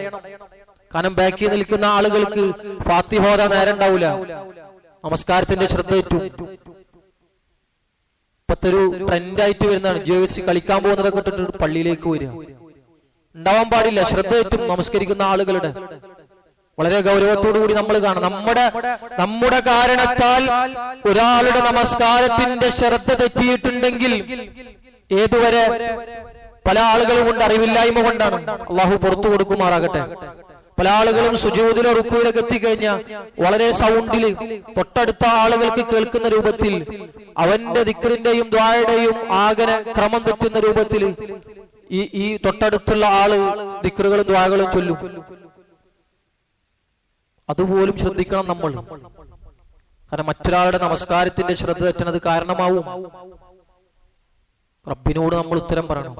കാരണം ബാക്കിൽ നിൽക്കുന്ന ആളുകൾക്ക് ഫാത്തിഹ ഓതാൻ നേരം ഉണ്ടാവില്ല, നമസ്കാരത്തിന്റെ ശ്രദ്ധ തെറ്റും. ഇപ്പത്തെ ഒരു ട്രെൻഡായിട്ട് വരുന്നതാണ് ജേഴ്സി കളിക്കാൻ പോകുന്നതൊക്കെ ഇട്ടിട്ട് പള്ളിയിലേക്ക് വരിക. ഉണ്ടാവാൻ പാടില്ല, ശ്രദ്ധ തെറ്റും നമസ്കരിക്കുന്ന ആളുകളുടെ. വളരെ ഗൗരവത്തോടു കൂടി നമ്മൾ കാണാം. നമ്മുടെ കാരണത്താൽ ഒരാളുടെ നമസ്കാരത്തിന്റെ ശ്രദ്ധ തെറ്റിയിട്ടുണ്ടെങ്കിൽ ഏതുവരെ പല ആളുകളും കൊണ്ട് അറിവില്ലായ്മ കൊണ്ടാണ്, അള്ളാഹു പുറത്തു കൊടുക്കുമാറാകട്ടെ. പല ആളുകളും സുജൂദിലോ റുക്കുവിലൊക്കെ എത്തിക്കഴിഞ്ഞാൽ വളരെ സൗണ്ടില് തൊട്ടടുത്ത ആളുകൾക്ക് കേൾക്കുന്ന രൂപത്തിൽ അവന്റെ ദിക്റിന്റെയും ദ്വായുടെയും ആകെ ക്രമം തെറ്റുന്ന രൂപത്തിൽ ഈ തൊട്ടടുത്തുള്ള ആള് ദിക്റുകളും ദ്വാകളും ചൊല്ലും. അതുപോലും ശ്രദ്ധിക്കണം നമ്മൾ. കാരണം മറ്റൊരാളുടെ നമസ്കാരത്തിന്റെ ശ്രദ്ധ തെറ്റുന്നത് കാരണമാവും. റബ്ബിനോട് നമ്മൾ ഉത്തരം പറയണം.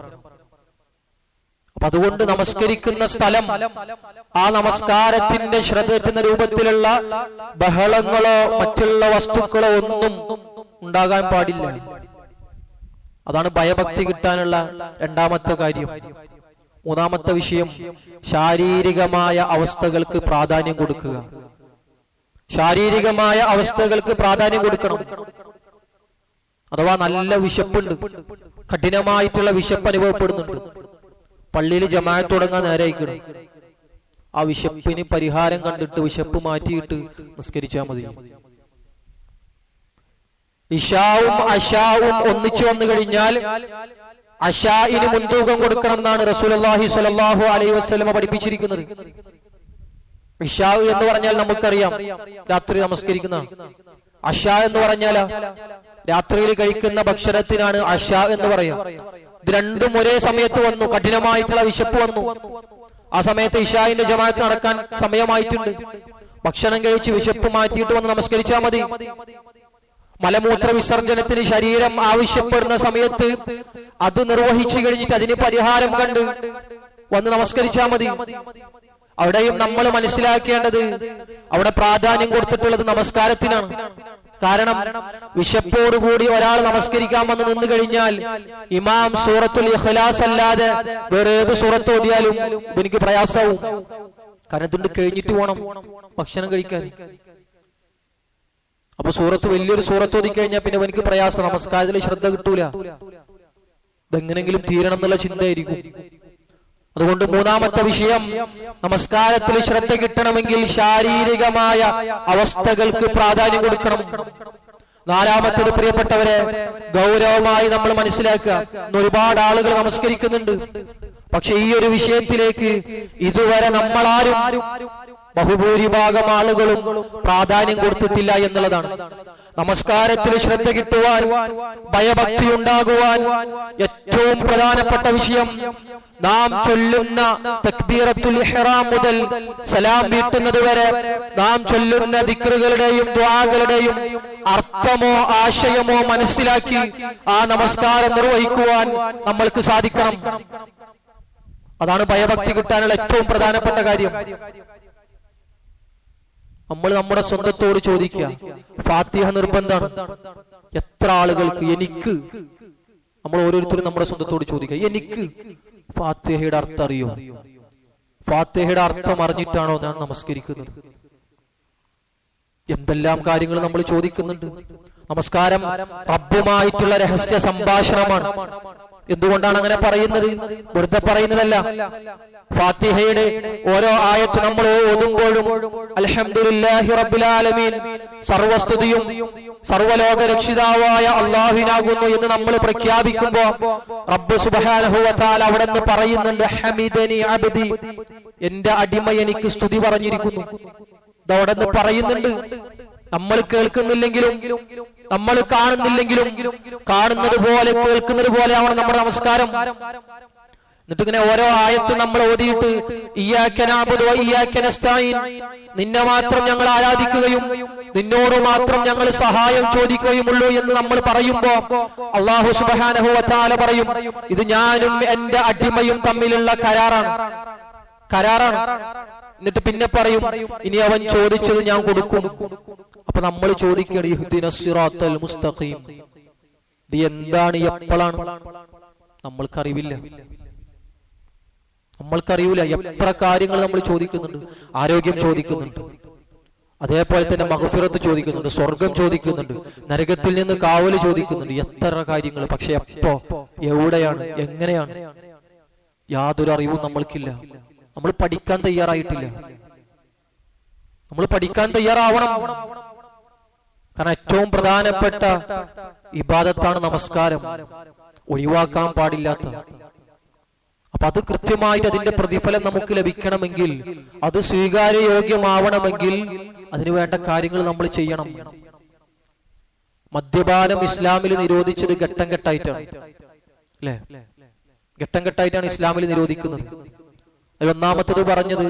അപ്പൊ അതുകൊണ്ട് നമസ്കരിക്കുന്ന സ്ഥലം, ആ നമസ്കാരത്തിന്റെ ശ്രദ്ധ തെറ്റുന്ന രൂപത്തിലുള്ള ബഹളങ്ങളോ മറ്റുള്ള വസ്തുക്കളോ ഒന്നും ഉണ്ടാകാൻ പാടില്ല. അതാണ് ഭയഭക്തി കിട്ടാനുള്ള രണ്ടാമത്തെ കാര്യം. മൂന്നാമത്തെ വിഷയം, ശാരീരികമായ അവസ്ഥകൾക്ക് പ്രാധാന്യം കൊടുക്കുക. ശാരീരികമായ അവസ്ഥകൾക്ക് പ്രാധാന്യം കൊടുക്കണം. അഥവാ നല്ല വിശപ്പുണ്ട്, കഠിനമായിട്ടുള്ള വിശപ്പ് അനുഭവപ്പെടുന്നുണ്ട്, പള്ളിയിൽ ജമാഅത്ത് തുടങ്ങാൻ നേരായിക്കണം. ആ വിശപ്പിന് പരിഹാരം കണ്ടിട്ട് വിശപ്പ് മാറ്റിയിട്ട് നിസ്കരിച്ചാൽ മതി. ഇശാവും അശാവും ഒന്നിച്ചു വന്നു കഴിഞ്ഞാൽ അശാഇന് മുൻതൂക്കം കൊടുക്കണം എന്നാണ് റസൂലുള്ളാഹി സ്വല്ലല്ലാഹു അലൈഹി വസല്ലം പഠിപ്പിച്ചിരിക്കുന്നത്. ഇശാ എന്ന് പറഞ്ഞാൽ നമുക്കറിയാം രാത്രി നമസ്കരിക്കുന്നതാണ്. അശാ എന്ന് പറഞ്ഞാൽ രാത്രിയിൽ കഴിക്കുന്ന ഭക്ഷണത്തിനാണ് അശാ എന്ന് പറയാം. ഇത് രണ്ടും ഒരേ സമയത്ത് വന്നു, കഠിനമായിട്ടുള്ള വിശപ്പ് വന്നു. ആ സമയത്ത് ഇശാഇന്റെ ജമാഅത്ത് നടക്കാൻ സമയമായിട്ടുണ്ട്. ഭക്ഷണം കഴിച്ച് വിശപ്പ് മാറ്റിയിട്ട് വന്ന് നമസ്കരിച്ചാൽ മതി. മലമൂത്ര വിസർജനത്തിന് ശരീരം ആവശ്യപ്പെടുന്ന സമയത്ത് അത് നിർവഹിച്ചു കഴിഞ്ഞിട്ട് അതിന് പരിഹാരം കണ്ട് വന്ന് നമസ്കരിച്ചാൽ മതി. അവിടെയും നമ്മൾ മനസ്സിലാക്കേണ്ടത് അവിടെ പ്രാധാന്യം കൊടുത്തിട്ടുള്ളത് നമസ്കാരത്തിനാണ്. കാരണം വിശപ്പോടുകൂടി ഒരാൾ നമസ്കരിക്കാൻ വന്ന് നിന്ന് കഴിഞ്ഞാൽ ഇമാം സൂറത്തുൽ ഇഖ്ലാസ് അല്ലാതെ വേറെ ഏത് സൂറത്ത് ഓതിയാലും എനിക്ക് പ്രയാസവും. കാരണം ഇതുണ്ട് കഴിഞ്ഞിട്ട് പോകണം ഭക്ഷണം കഴിക്കാൻ. അപ്പൊ സൂറത്ത് വലിയൊരു സൂറത്ത് ഓതി കഴിഞ്ഞാൽ പിന്നെ എനിക്ക് പ്രയാസം, നമസ്കാരത്തിൽ ശ്രദ്ധ കിട്ടൂല, ഇതെങ്ങനെങ്കിലും തീരണം എന്നുള്ള ചിന്തയായിരിക്കും. അതുകൊണ്ട് മൂന്നാമത്തെ വിഷയം, നമസ്കാരത്തിൽ ശ്രദ്ധ കിട്ടണമെങ്കിൽ ശാരീരികമായ അവസ്ഥകൾക്ക് പ്രാധാന്യം കൊടുക്കണം. നാലാമത്തേത് പ്രിയപ്പെട്ടവരെ, ഗൗരവമായി നമ്മൾ മനസ്സിലാക്കുക. ഇന്ന് ഒരുപാട് ആളുകൾ നമസ്കരിക്കുന്നുണ്ട്, പക്ഷെ ഈ ഒരു വിഷയത്തിലേക്ക് ഇതുവരെ നമ്മളാരും, ബഹുഭൂരിഭാഗം ആളുകളും പ്രാധാന്യം കൊടുത്തിട്ടില്ല എന്നുള്ളതാണ്. നമസ്കാരത്തിൽ ശ്രദ്ധ കിട്ടുവാൻ, ഭയഭക്തി ഉണ്ടാകുവാൻ ഏറ്റവും പ്രധാനപ്പെട്ട വിഷയം നാം ചൊല്ലുന്ന തക്ബീറത്തുൽ ഇഹ്റാം മുതൽ സലാം വീട്ടുന്നത് വരെ നാം ചൊല്ലുന്ന ദിക്റുകളുടെയും ദുആകളുടെയും അർത്ഥമോ ആശയമോ മനസ്സിലാക്കി ആ നമസ്കാരം നിർവഹിക്കുവാൻ നമ്മൾക്ക് സാധിക്കണം. അതാണ് ഭയഭക്തി കിട്ടാനുള്ള ഏറ്റവും പ്രധാനപ്പെട്ട കാര്യം. നമ്മൾ നമ്മുടെ സ്വന്തത്തോട് ചോദിക്കുക, ഫാത്തിഹ നിർബന്ധമാണ്. എത്ര ആളുകൾക്ക്, എനിക്ക്, നമ്മൾ ഓരോരുത്തരും നമ്മുടെ സ്വന്തത്തോട് ചോദിക്കുക, എനിക്ക് ഫാത്തിഹയുടെ അർത്ഥം അറിയോ? ഫാത്തിഹയുടെ അർത്ഥം അറിഞ്ഞിട്ടാണോ ഞാൻ നമസ്കരിക്കുന്നത്? എന്തെല്ലാം കാര്യങ്ങൾ നമ്മൾ ചോദിക്കുന്നുണ്ട്. നമസ്കാരം റബ്ബുമായിട്ടുള്ള രഹസ്യ സംഭാഷണമാണ്. എന്തുകൊണ്ടാണ് അങ്ങനെ പറയുന്നത്? വെറുതെ പറയുന്നതല്ല. ഫാത്തിഹയുടെ ഓരോ ആയത്ത് നമ്മൾ ഓതുമ്പോഴും അൽഹംദുലില്ലാഹി റബ്ബിൽ ആലമീൻ, സർവസ്തുതിയും സർവലോക രക്ഷിതാവായ അല്ലാഹുവിനാകുന്നു എന്ന് നമ്മൾ പ്രഖ്യാപിക്കുമ്പോൾ റബ്ബ് സുബ്ഹാനഹു വ തആല അവിടെ നിന്ന് പറയുന്നുണ്ട്, ഹമിദനി അബ്ദി, എന്റെ അടിമ എനിക്ക് സ്തുതി പറഞ്ഞിരിക്കുന്നു. ഇതവിടെ നിന്ന് പറയുന്നുണ്ട്. നമ്മൾ കേൾക്കുന്നില്ലെങ്കിലും, നമ്മൾ കാണുന്നില്ലെങ്കിലും, കാണുന്നത് പോലെ കേൾക്കുന്നത് പോലെയാണ് നമ്മുടെ നമസ്കാരം. എന്നിട്ട് ഇങ്ങനെ ഓരോ ആയത്ത് നമ്മൾ ഓതിയിട്ട് ഇയ്യാക നഅ്ബുദു വ ഇയ്യാക നസ്തഈൻ, നിന്നെ മാത്രം ഞങ്ങൾ ആരാധിക്കുകയും നിന്നോട് മാത്രം ഞങ്ങൾ സഹായം ചോദിക്കുകയുമുള്ളൂ എന്ന് നമ്മൾ പറയുമ്പോ അല്ലാഹു സുബ്ഹാനഹു വ തആല പറയും, ഇത് ഞാനും എന്റെ അടിമയും തമ്മിലുള്ള കരാറാണ്. എന്നിട്ട് പിന്നെ പറയും ഇനി അവൻ ചോദിച്ചത് ഞാൻ കൊടുക്കും. അപ്പൊ നമ്മൾ ചോദിക്കണം ഇഹ്ദിനസ് സിറാത്തൽ മുസ്തഖീം, ഇത് എന്താണ്, എപ്പോഴാണ്? നമ്മൾക്കറിവില്ല. എത്ര കാര്യങ്ങൾ നമ്മൾ ചോദിക്കുന്നുണ്ട്. ആരോഗ്യം ചോദിക്കുന്നുണ്ട്, അതേപോലെ തന്നെ മഗ്ഫിറത്ത് ചോദിക്കുന്നുണ്ട്, സ്വർഗം ചോദിക്കുന്നുണ്ട്, നരകത്തിൽ നിന്ന് കാവല് ചോദിക്കുന്നുണ്ട്, എത്ര കാര്യങ്ങൾ. പക്ഷെ എപ്പോ, എവിടെയാണ്, എങ്ങനെയാണ്? യാതൊരു അറിവും നമ്മൾക്കില്ല. നമ്മൾ പഠിക്കാൻ തയ്യാറായിട്ടില്ല. നമ്മൾ പഠിക്കാൻ തയ്യാറാവണം. കാരണം ഏറ്റവും പ്രധാനപ്പെട്ട ഇബാദത്താണ് നമസ്കാരം, ഒഴിവാക്കാൻ പാടില്ലാത്ത. അപ്പൊ അത് കൃത്യമായിട്ട് അതിന്റെ പ്രതിഫലം നമുക്ക് ലഭിക്കണമെങ്കിൽ, അത് സ്വീകാര്യയോഗ്യമാവണമെങ്കിൽ അതിനു വേണ്ട കാര്യങ്ങൾ നമ്മൾ ചെയ്യണം. മദ്യപാനം ഇസ്ലാമിൽ നിരോധിച്ചത് ഘട്ടം ഘട്ടമായിട്ടാണ്, അല്ലെ? ഘട്ടം ഘട്ടമായിട്ടാണ് ഇസ്ലാമിൽ നിരോധിക്കുന്നത്. അതിൽ ഒന്നാമത്തത് പറഞ്ഞത്,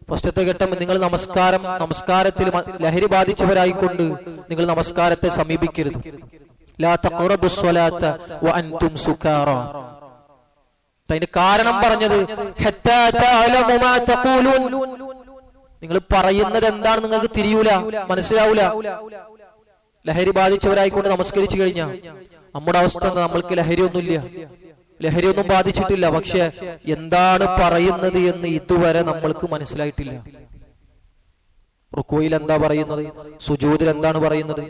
ഫസ്റ്റത്തെ ഘട്ടം, നിങ്ങൾ നമസ്കാരത്തിൽ ലഹരി ബാധിച്ചവരായിക്കൊണ്ട് നിങ്ങൾ നമസ്കാരത്തെ സമീപിക്കരുത്. ലാ തഖറബുസ് സ്വലാത്ത വഅൻതും സുകാറാ. അതിന്റെ കാരണം പറഞ്ഞത്, ഹത്താ തഅലമു മാ തഖൂലൂൻ, നിങ്ങൾ പറയുന്നത് എന്താണ് നിങ്ങൾക്ക് തിരിയൂല, മനസ്സിലാവൂല. ലഹരി ബാധിച്ചവരായിക്കൊണ്ട് നമസ്കരിച്ചു കഴിഞ്ഞാൽ നമ്മുടെ അവസ്ഥ എന്താ? നമ്മൾക്ക് ലഹരിയൊന്നും ബാധിച്ചിട്ടില്ല, പക്ഷെ എന്താണ് പറയുന്നത് എന്ന് ഇതുവരെ നമ്മൾക്ക് മനസ്സിലായിട്ടില്ല. റുക്കൂയിൽ എന്താ പറയുന്നത്, സുജൂദിൽ എന്താണ് പറയുന്നത്,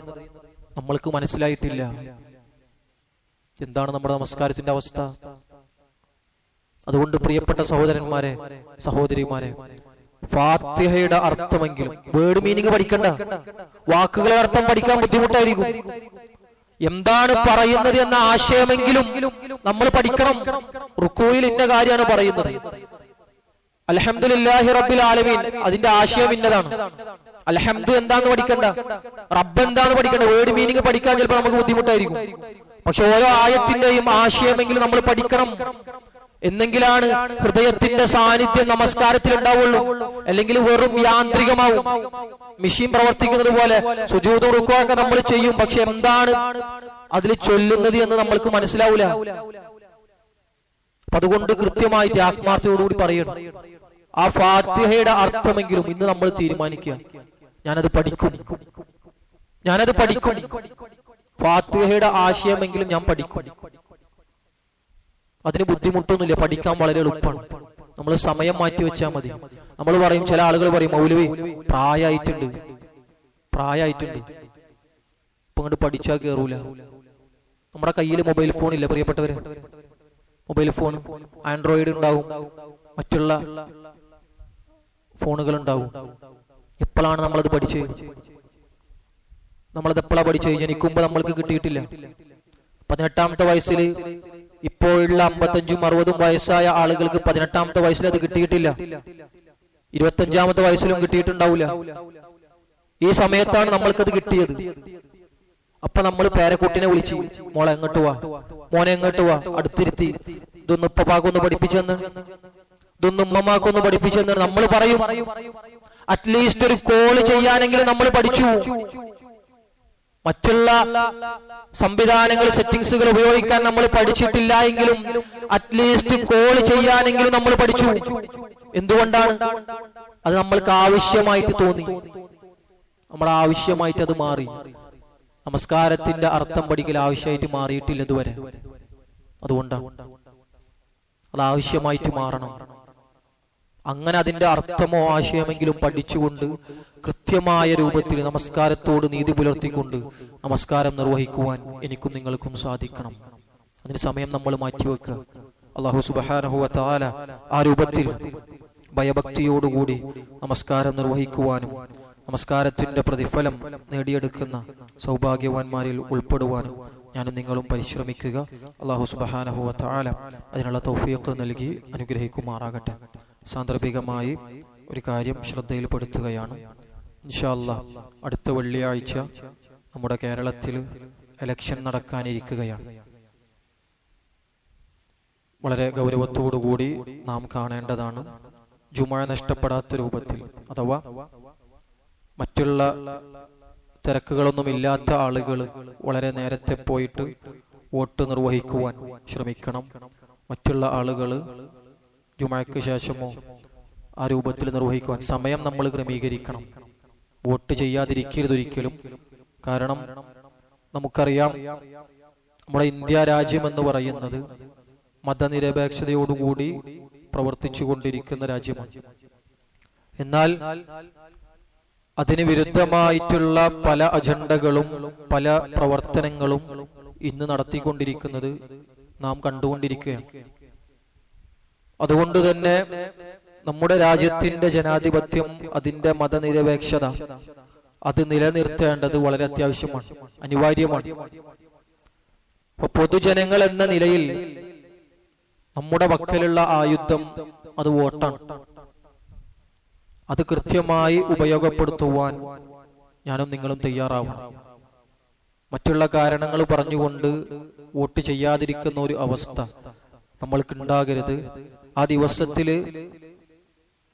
നമ്മൾക്ക് മനസ്സിലായിട്ടില്ല. എന്താണ് നമ്മുടെ നമസ്കാരത്തിന്റെ അവസ്ഥ? അതുകൊണ്ട് പ്രിയപ്പെട്ട സഹോദരന്മാരെ, സഹോദരിമാരെ, ഫാത്തിഹയുടെ അർത്ഥമെങ്കിലും, വേർഡ് മീനിങ് പഠിക്കണ്ട, വാക്കുകളുടെ അർത്ഥം പഠിക്കാൻ ബുദ്ധിമുട്ടായിരിക്കും. എന്താണ് പറയുന്നത് എന്ന ആശയമെങ്കിലും നമ്മൾ പഠിക്കണം. റുക്കൂയിൽ ഇന്ന കാര്യമാണ് പറയുന്നത്, അൽഹംദുലില്ലാഹി റബ്ബിൽ ആലമീൻ, അതിന്റെ ആശയം ഇന്നതാണ്. അൽഹംദു എന്താന്ന് പഠിക്കണ്ട, റബ്ബ് എന്താന്ന് പഠിക്കണ്ട. വേർഡ് മീനിങ് പഠിക്കാൻ ചിലപ്പോൾ നമുക്ക് ബുദ്ധിമുട്ടായിരിക്കും. പക്ഷെ ഓരോ ആയത്തിന്റെയും ആശയമെങ്കിലും നമ്മൾ പഠിക്കണം. എന്നെങ്കിലാണ് ഹൃദയത്തിന്റെ സാന്നിധ്യം നമസ്കാരത്തിൽ ഉണ്ടാവുള്ളൂ. അല്ലെങ്കിൽ വെറും യാന്ത്രികമാവും, മെഷീൻ പ്രവർത്തിക്കുന്നത് പോലെ. സുജൂദും റുക്കുഅൊക്കെ നമ്മൾ ചെയ്യും, പക്ഷെ എന്താണ് അതിൽ ചൊല്ലുന്നത് എന്ന് നമ്മൾക്ക് മനസ്സിലാവൂല. അതുകൊണ്ട് കൃത്യമായിട്ട് ആത്മാർത്ഥയോടുകൂടി പറയണം, ആ ഫാത്തിഹയുടെ അർത്ഥമെങ്കിലും ഇന്ന് നമ്മൾ തീരുമാനിക്കുക, ഞാനത് പഠിക്കും. ഫാത്തിഹയുടെ ആശയമെങ്കിലും ഞാൻ പഠിക്കും. അതിന് ബുദ്ധിമുട്ടൊന്നുമില്ല, പഠിക്കാൻ വളരെ എളുപ്പമാണ്. നമ്മൾ സമയം മാറ്റി വെച്ചാൽ മതി. നമ്മൾ പറയും, ചില ആളുകൾ പറയും, മൗലവി പ്രായമായിട്ടുണ്ട്, ഇപ്പൊ അങ്ങോട്ട് പഠിച്ചാൽ കേറൂല. നമ്മുടെ കയ്യിൽ മൊബൈൽ ഫോൺ ഇല്ല പ്രിയപ്പെട്ടവരെ. മൊബൈൽ ഫോൺ ആൻഡ്രോയിഡ് ഉണ്ടാവും, മറ്റുള്ള ഫോണുകൾ ഉണ്ടാവും. എപ്പോഴാണ് നമ്മളത് പഠിച്ചത്? ജനിക്കുമ്പോ നമ്മൾക്ക് കിട്ടിയിട്ടില്ല. 18ാമത്തെ വയസ്സിൽ, ഇപ്പോഴുള്ള 55ഉം 60ഉം വയസ്സായ ആളുകൾക്ക് 18ാമത്തെ വയസ്സിൽ അത് കിട്ടിയിട്ടില്ല. 25ാമത്തെ വയസ്സിലും കിട്ടിയിട്ടുണ്ടാവില്ല. ഈ സമയത്താണ് നമ്മൾക്കത് കിട്ടിയത്. അപ്പൊ നമ്മൾ പേരക്കുട്ടിനെ വിളിച്ച്, മോളെ എങ്ങോട്ട് വാ, മോനെ എങ്ങോട്ട് വാ, അടുത്തിരുത്തി, ഇതൊന്ന് ഉപ്പപ്പാക്കൊന്ന് പഠിപ്പിച്ചെന്ന്, ഇതൊന്ന് ഉമ്മമാക്കൊന്ന് പഠിപ്പിച്ചെന്ന് നമ്മൾ പറയും. അറ്റ്ലീസ്റ്റ് ഒരു കോള് ചെയ്യാനെങ്കിലും നമ്മൾ പഠിച്ചു. മറ്റുള്ള സംവിധാനങ്ങൾ, സെറ്റിംഗ്സുകൾ ഉപയോഗിക്കാൻ നമ്മൾ പഠിച്ചിട്ടില്ല എങ്കിലും അറ്റ്ലീസ്റ്റ് കോൾ ചെയ്യാനെങ്കിലും നമ്മൾ പഠിച്ചു. എന്തുകൊണ്ടാണ്? അത് നമ്മൾക്ക് ആവശ്യമായിട്ട് തോന്നി, നമ്മുടെ ആവശ്യമായിട്ട് അത് മാറി. നമസ്കാരത്തിന്റെ അർത്ഥം പഠിക്കൽ ആവശ്യമായിട്ട് മാറിയിട്ടില്ല ഇതുവരെ. അതുകൊണ്ടാണ് അത് ആവശ്യമായിട്ട് മാറണം. അങ്ങനെ അതിന്റെ അർത്ഥമോ ആശയമെങ്കിലും പഠിച്ചുകൊണ്ട് കൃത്യമായ രൂപത്തിൽ നമസ്കാരത്തോട് നീതി പുലർത്തിക്കൊണ്ട് നമസ്കാരം നിർവഹിക്കുവാൻ എനിക്കും നിങ്ങൾക്കും സാധിക്കണം. അതിന് സമയം നമ്മൾ മാറ്റിവെക്കുക. അല്ലാഹു സുബ്ഹാനഹു വ തആല ആ രൂപത്തിൽ ഭയഭക്തിയോടുകൂടി നമസ്കാരം നിർവഹിക്കുവാനും നമസ്കാരത്തിന്റെ പ്രതിഫലം നേടിയെടുക്കുന്ന സൗഭാഗ്യവാന്മാരിൽ ഉൾപ്പെടുവാനും ഞാനും നിങ്ങളും പരിശ്രമിക്കുക. അല്ലാഹു സുബ്ഹാനഹു വ തആല അതിനുള്ള തൗഫീഖ് നൽകി അനുഗ്രഹിക്കുമാറാകട്ടെ. സാന്ദർഭികമായി ഒരു കാര്യം ശ്രദ്ധയിൽപ്പെടുത്തുകയാണ്. ഇൻഷാ അല്ലാഹ് അടുത്ത വെള്ളിയാഴ്ച നമ്മുടെ കേരളത്തിൽ ഇലക്ഷൻ നടക്കാനിരിക്കുകയാണ്. വളരെ ഗൗരവത്തോടുകൂടി നാം കാണേണ്ടതാണ്. ജുമുഅ നഷ്ടപ്പെടാത്ത രൂപത്തിൽ, അഥവാ മറ്റുള്ള തിരക്കുകളൊന്നുമില്ലാത്ത ആളുകൾ വളരെ നേരത്തെ പോയിട്ട് വോട്ട് നിർവഹിക്കുവാൻ ശ്രമിക്കണം. മറ്റുള്ള ആളുകൾ ജുമുഅയ്ക്ക് ശേഷമോ ആ രൂപത്തിൽ നിർവഹിക്കുവാൻ സമയം നമ്മൾ ക്രമീകരിക്കണം. വോട്ട് ചെയ്യാതിരിക്കരുതൊരിക്കലും. കാരണം നമുക്കറിയാം, നമ്മുടെ ഇന്ത്യ രാജ്യം എന്ന് പറയുന്നത് മതനിരപേക്ഷതയോടുകൂടി പ്രവർത്തിച്ചു കൊണ്ടിരിക്കുന്ന രാജ്യമാണ്. എന്നാൽ അതിന് വിരുദ്ധമായിട്ടുള്ള പല അജണ്ടകളും പല പ്രവർത്തനങ്ങളും ഇന്ന് നടത്തിക്കൊണ്ടിരിക്കുന്നത് നാം കണ്ടുകൊണ്ടിരിക്കുകയാണ്. അതുകൊണ്ട് തന്നെ നമ്മുടെ രാജ്യത്തിന്റെ ജനാധിപത്യം, അതിന്റെ മതനിരപേക്ഷത അത് നിലനിർത്തേണ്ടത് വളരെ അത്യാവശ്യമാണ്, അനിവാര്യമാണ്. അപ്പൊ പൊതുജനങ്ങൾ എന്ന നിലയിൽ നമ്മുടെ പക്കലുള്ള ആയുധം അത് വോട്ടാണ്. അത് കൃത്യമായി ഉപയോഗപ്പെടുത്തുവാൻ ഞാനും നിങ്ങളും തയ്യാറാവണം. മറ്റുള്ള കാരണങ്ങൾ പറഞ്ഞുകൊണ്ട് വോട്ട് ചെയ്യാതിരിക്കുന്ന ഒരു അവസ്ഥ നമ്മൾക്ക് ഉണ്ടാകരുത്. ആ ദിവസത്തില്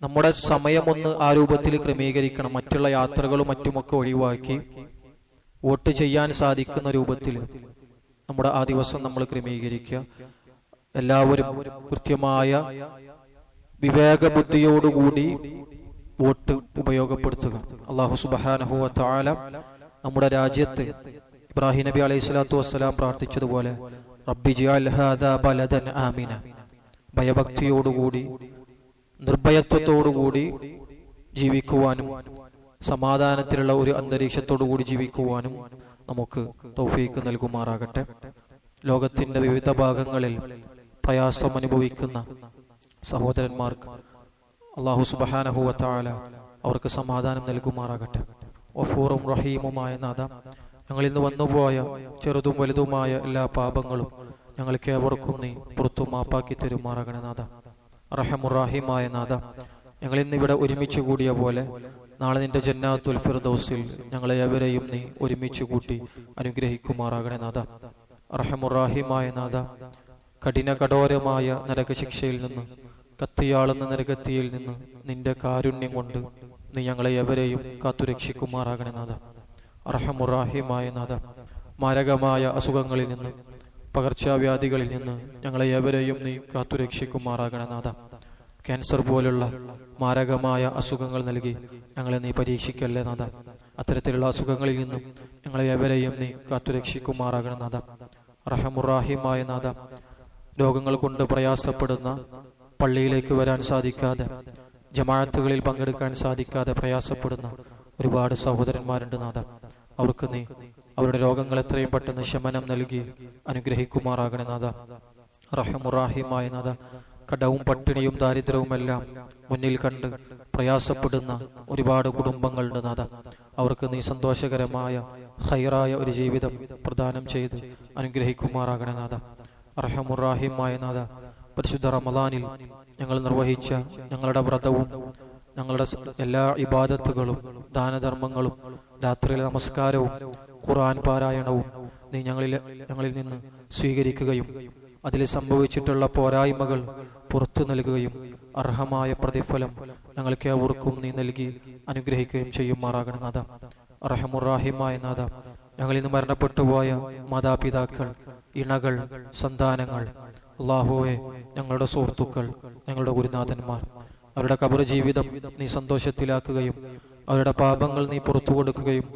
നമ്മുടെ സമയമൊന്ന് ആ രൂപത്തിൽ ക്രമീകരിക്കണം. മറ്റുള്ള യാത്രകളും മറ്റുമൊക്കെ ഒഴിവാക്കി വോട്ട് ചെയ്യാൻ സാധിക്കുന്ന രൂപത്തിൽ നമ്മുടെ ആ ദിവസം നമ്മൾ ക്രമീകരിക്കുക. എല്ലാവരും കൃത്യമായ വിവേകബുദ്ധിയോടുകൂടി വോട്ട് ഉപയോഗപ്പെടുത്തുക. അല്ലാഹു സുബ്ഹാനഹു വ തആല നമ്മുടെ രാജ്യത്ത് ഇബ്രാഹിം നബി അലൈഹി സ്വലാത്തു വസ്സലാം പ്രാർത്ഥിച്ചതുപോലെ റബ്ബി ജഅൽ ഹാദാ ബലദൻ ആമിന, ഭയഭക്തിയോടുകൂടി നിർഭയത്വത്തോടുകൂടി ജീവിക്കുവാനും സമാധാനത്തിലുള്ള ഒരു അന്തരീക്ഷത്തോടുകൂടി ജീവിക്കുവാനും നമുക്ക് തൗഫീക്ക് നൽകുമാറാകട്ടെ. ലോകത്തിന്റെ വിവിധ ഭാഗങ്ങളിൽ പ്രയാസം അനുഭവിക്കുന്ന സഹോദരന്മാർക്ക് അല്ലാഹു സുബ്ഹാനഹു വ തആല അവർക്ക് സമാധാനം നൽകുമാറാകട്ടെ. ഗഫൂറും റഹീമുമായ നാഥ, ഞങ്ങൾ ഇന്ന് വന്നുപോയ ചെറുതും വലുതുമായ എല്ലാ പാപങ്ങളും ഞങ്ങൾക്ക് ഏവർക്കും നീ പുറത്തു മാപ്പാക്കി തരുമാറാകണേ നാഥ. റഹമുറാഹിമായ നാഥ, ഞങ്ങൾ ഇന്നിവിടെ ഒരുമിച്ച് കൂടിയ പോലെ നാളെ നിന്റെ ജന്നാത്തുൽ ഫിർദൗസിൽ ഞങ്ങളെ ഏവരെയും നീ ഒരുമിച്ച് കൂട്ടി അനുഗ്രഹിക്കുമാറാകണേ നാഥ. റഹമുറാഹിമായ നാഥ, കഠിന കഠോരമായ നരകശിക്ഷയിൽ നിന്ന്, കത്തിയാളുന്ന നരകത്തിയിൽ നിന്ന് നിന്റെ കാരുണ്യം കൊണ്ട് നീ ഞങ്ങളെ എവരെയും കാത്തുരക്ഷിക്കുമാറാകണേ നാഥ. റഹമുറാഹിമായ നാഥ, മാരകമായ അസുഖങ്ങളിൽ നിന്ന്, പകർച്ചവ്യാധികളിൽ നിന്ന് ഞങ്ങളെ എവരെയും നീ കാത്തുരക്ഷിക്കുമാറാകണേ നാഥ. ക്യാൻസർ പോലുള്ള മാരകമായ അസുഖങ്ങൾ നൽകി ഞങ്ങളെ നീ പരീക്ഷിക്കല്ലേ നാഥ. അത്തരത്തിലുള്ള അസുഖങ്ങളിൽ നിന്നും ഞങ്ങളെ എവരെയും നീ കാത്തുരക്ഷിക്കുമാറാകണേ നാഥ. റഹമുറാഹിമായ നാഥ, രോഗങ്ങൾ കൊണ്ട് പ്രയാസപ്പെടുന്ന, പള്ളിയിലേക്ക് വരാൻ സാധിക്കാതെ, ജമാഅത്തുകളിൽ പങ്കെടുക്കാൻ സാധിക്കാതെ പ്രയാസപ്പെടുന്ന ഒരുപാട് സഹോദരന്മാരുണ്ട് നാഥ. അവർക്ക് നീ അവരുടെ രോഗങ്ങൾ എത്രയും പെട്ടെന്ന് ശമനം നൽകി അനുഗ്രഹിക്കുമാറാകണേ നാഥ. റഹമുറാഹിമായ നാഥ, കടവും പട്ടിണിയും ദാരിദ്ര്യവുമെല്ലാം മുന്നിൽ കണ്ട് പ്രയാസപ്പെടുന്ന ഒരുപാട് കുടുംബങ്ങളുണ്ട് നാഥ. അവർക്ക് നീ സന്തോഷകരമായ ഖൈറായ ഒരു ജീവിതം പ്രദാനം ചെയ്ത് അനുഗ്രഹിക്കുമാറാകണേ നാഥ. റഹമുറാഹിമായ നാഥ, പരിശുദ്ധ റമളാനിൽ ഞങ്ങൾ നിർവഹിച്ച ഞങ്ങളുടെ വ്രതവും ഞങ്ങളുടെ എല്ലാ ഇബാദത്തുകളും ദാനധർമ്മങ്ങളും രാത്രിയിലെ നമസ്കാരവും ഖുർആൻ പാരായണവും നീ ഞങ്ങളിൽ നിന്ന് സ്വീകരിക്കുകയും അതിൽ സംഭവിച്ചിട്ടുള്ള പോരായ്മകൾ പുറത്തു നൽകുകയും അർഹമായ പ്രതിഫലം ഞങ്ങൾക്ക് ഏവർക്കും നീ നൽകി അനുഗ്രഹിക്കുകയും ചെയ്യുമാറാകണം നാഥ. റഹമുറാഹിമായ നാഥ, ഞങ്ങളിൽ നിന്ന് മരണപ്പെട്ടുപോയ മാതാപിതാക്കൾ, ഇണകൾ, സന്താനങ്ങൾ, അല്ലാഹുവേ, ഞങ്ങളുടെ സുഹൃത്തുക്കൾ, ഞങ്ങളുടെ ഗുരുനാഥന്മാർ, അവരുടെ ഖബർ ജീവിതം നീ സന്തോഷത്തിലാക്കുകയും അവരുടെ പാപങ്ങൾ നീ പുറത്തു കൊടുക്കുകയും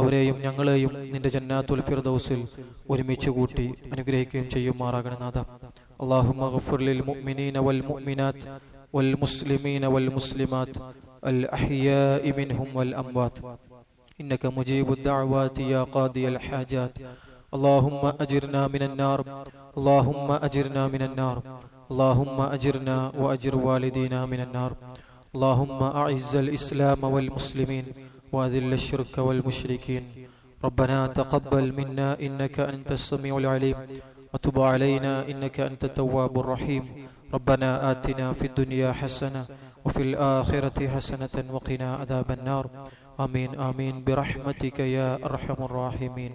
അവരെയും ഞങ്ങളെയും നിന്റെ ജന്നാത്തുൽ ഫിർദൗസിൽ ഒരുമിച്ച് കൂട്ടി അനുഗ്രഹിക്കുകയും ചെയ്യുമാറാകണേ നാഥ. അല്ലാഹുമ്മ ഗഫിർ ലിൽ മുഅ്മിനീന വൽ മുഅ്മിനാത്ത് വൽ മുസ്ലിമീന വൽ മുസ്ലിമാത്ത് അൽ അഹ്യാഇ മിൻഹും വൽ അംവാത്ത് ഇന്നക മുജീബുദ് ദഅവാതി യാ ഖാദിയൽ ഹാജാത്ത്. اللهم أجرنا من النار، اللهم أجرنا من النار، اللهم أجرنا وأجر والدينا من النار. اللهم أعز الإسلام والمسلمين وأذل الشرك والمشركين. ربنا تقبل منا إنك أنت السميع العليم وتب علينا إنك أنت التواب الرحيم. ربنا آتنا في الدنيا حسنة وفي الآخرة حسنة وقنا عذاب النار. آمين آمين برحمتك يا أرحم الراحمين.